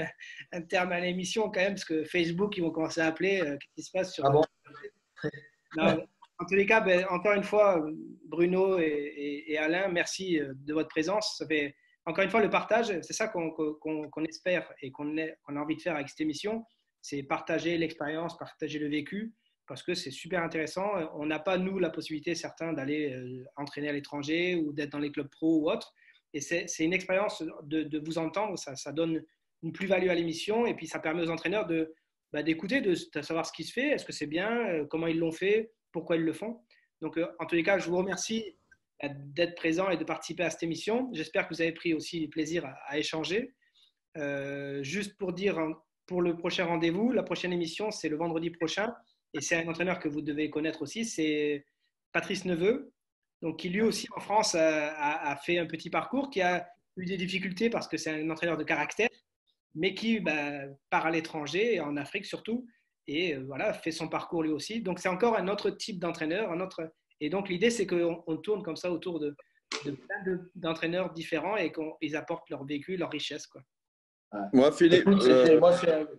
A: un terme à l'émission quand même, parce que Facebook, ils vont commencer à appeler. Qu'est-ce qui se passe sur non, en tous les cas, encore une fois, Bruno et Alain, merci de votre présence. Ça fait, encore une fois, le partage, c'est ça qu'on espère et qu'on a envie de faire avec cette émission, c'est partager l'expérience, partager le vécu, parce que c'est super intéressant. On n'a pas, nous, la possibilité, certains, d'aller entraîner à l'étranger ou d'être dans les clubs pro ou autres. Et c'est une expérience de vous entendre, ça donne une plus-value à l'émission et puis ça permet aux entraîneurs d'écouter, de savoir ce qui se fait, est-ce que c'est bien, comment ils l'ont fait, pourquoi ils le font. Donc, en tous les cas, je vous remercie d'être présent et de participer à cette émission. J'espère que vous avez pris aussi plaisir à échanger. Juste pour dire, pour le prochain rendez-vous, la prochaine émission, c'est le vendredi prochain et c'est un entraîneur que vous devez connaître aussi, c'est Patrice Neveu. Donc, qui lui aussi en France a fait un petit parcours, qui a eu des difficultés parce que c'est un entraîneur de caractère, mais qui part à l'étranger, en Afrique surtout, et voilà, fait son parcours lui aussi. Donc, c'est encore un autre type d'entraîneur. Et donc, l'idée, c'est qu'on tourne comme ça autour de plein d'entraîneurs différents et qu'ils apportent leur vécu, leur richesse, quoi.
C: Moi, Philippe,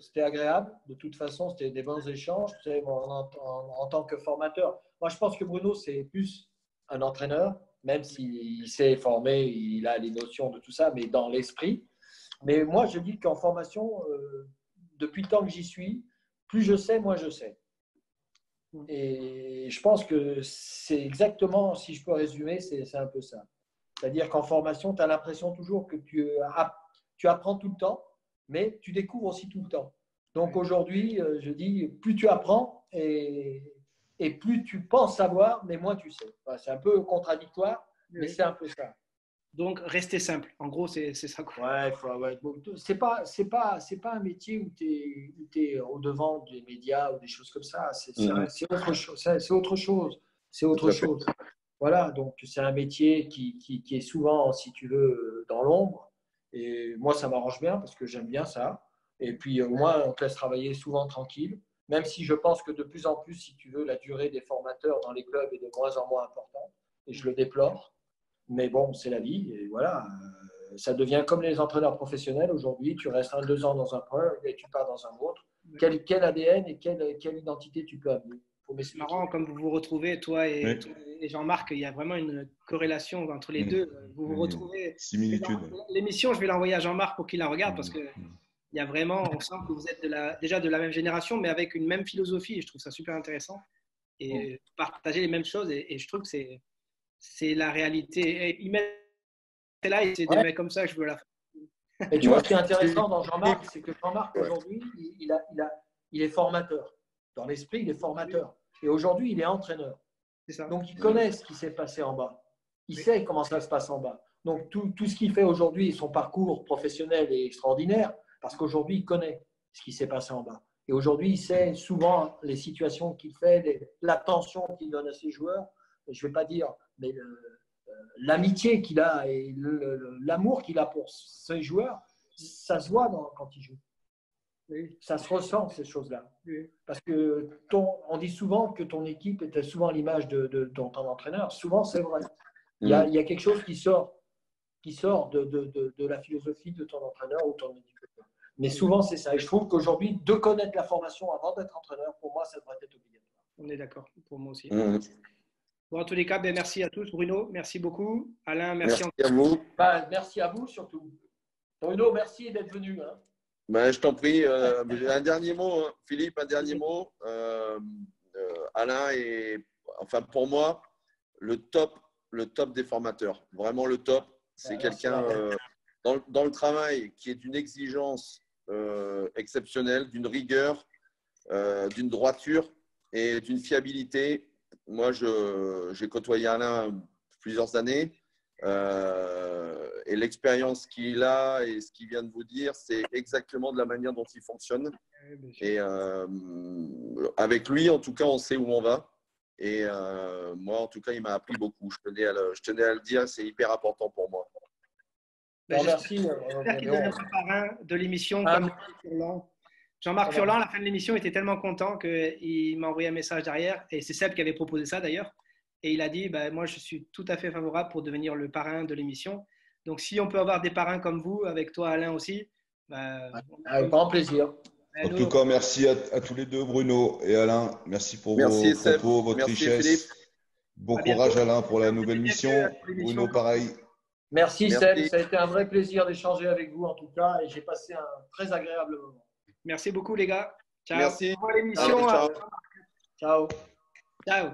C: c'était agréable. De toute façon, c'était des bons échanges en tant que formateur. Moi, je pense que Bruno, c'est plus un entraîneur, même s'il s'est formé, il a les notions de tout ça, mais dans l'esprit. Mais moi, je dis qu'en formation, depuis le temps que j'y suis, plus je sais, moins je sais. Et je pense que c'est exactement, si je peux résumer, c'est un peu ça. C'est-à-dire qu'en formation, tu as l'impression toujours que tu apprends tout le temps, mais tu découvres aussi tout le temps. Donc aujourd'hui, je dis, plus tu apprends et plus tu penses savoir, mais moins tu sais. Enfin, c'est un peu contradictoire, mais c'est un peu ça.
A: Donc, rester simple. En gros, c'est ça, quoi.
C: Ouais. C'est pas un métier où tu es au devant des médias ou des choses comme ça. C'est autre chose. C'est autre chose. C'est autre chose. Voilà, donc c'est un métier qui est souvent, si tu veux, dans l'ombre. Et moi, ça m'arrange bien parce que j'aime bien ça. Et puis, au moins, on te laisse travailler souvent tranquille. Même si je pense que de plus en plus, si tu veux, la durée des formateurs dans les clubs est de moins en moins importante. Et je le déplore. Mais bon, c'est la vie. Et voilà, ça devient comme les entraîneurs professionnels. Aujourd'hui, tu restes 1-2 ans dans un point et tu pars dans un autre. Quel ADN et quelle identité tu peux amener?
A: C'est marrant, comme vous vous retrouvez, toi et Jean-Marc, il y a vraiment une corrélation entre les deux. Vous vous retrouvez.
B: Similitude.
A: L'émission, je vais l'envoyer à Jean-Marc pour qu'il la regarde parce qu'il y a vraiment, on sent que vous êtes déjà de la même génération, mais avec une même philosophie. Et je trouve ça super intéressant. Et partager les mêmes choses. Et je trouve que c'est la réalité. Et il met là et c'est des mecs comme ça que je veux la faire.
C: Et tu vois, ce qui est intéressant dans Jean-Marc, c'est que Jean-Marc, aujourd'hui, il est formateur. Dans l'esprit, il est formateur. Et aujourd'hui, il est entraîneur. Donc, il connaît ce qui s'est passé en bas. Il sait comment ça se passe en bas. Donc, tout ce qu'il fait aujourd'hui, son parcours professionnel est extraordinaire parce qu'aujourd'hui, il connaît ce qui s'est passé en bas. Et aujourd'hui, il sait souvent les situations qu'il fait, l'attention qu'il donne à ses joueurs. Et je ne vais pas dire, mais l'amitié qu'il a et l'amour qu'il a pour ses joueurs, ça se voit quand il joue. Ça se ressent, ces choses-là. Parce que on dit souvent que ton équipe était souvent l'image de ton entraîneur. Souvent, c'est vrai. Il y a quelque chose qui sort de la philosophie de ton entraîneur ou ton éducateur. Mais souvent, c'est ça. Et je trouve qu'aujourd'hui, de connaître la formation avant d'être entraîneur, pour moi, ça devrait être obligatoire.
A: On est d'accord, pour moi aussi. Bon, en tous les cas, merci à tous. Bruno, merci beaucoup. Alain, merci
D: à vous.
C: Merci à vous surtout. Bruno, merci d'être venu.
D: Je t'en prie. Un dernier mot, Philippe, un dernier mot. Alain est, enfin pour moi, le top des formateurs. Vraiment le top. C'est quelqu'un dans le travail qui est d'une exigence exceptionnelle, d'une rigueur, d'une droiture et d'une fiabilité. Moi, j'ai côtoyé Alain plusieurs années. Et l'expérience qu'il a et ce qu'il vient de vous dire, c'est exactement de la manière dont il fonctionne. Et avec lui, en tout cas, on sait où on va. Et moi, en tout cas, il m'a appris beaucoup. Je tenais à le dire, c'est hyper important pour moi.
C: Merci.
A: J'espère qu'il deviendra parrain de l'émission comme Furlan. Jean-Marc Furlan, à la fin de l'émission, était tellement content qu'il m'a envoyé un message derrière. Et c'est Seb qui avait proposé ça d'ailleurs. Et il a dit, moi, je suis tout à fait favorable pour devenir le parrain de l'émission. Donc, si on peut avoir des parrains comme vous, avec toi, Alain aussi.
C: Avec grand plaisir.
B: En tout cas, merci à tous les deux, Bruno et Alain. Merci pour vos propos, votre richesse. Philippe. Bon courage, Alain, pour la nouvelle mission. Bruno, pareil.
C: Merci, Seb. Ça a été un vrai plaisir d'échanger avec vous, en tout cas. Et j'ai passé un très agréable moment.
A: Merci beaucoup, les gars. Ciao.
D: Merci.
A: Au revoir l'émission.
C: Ciao.
A: Ciao.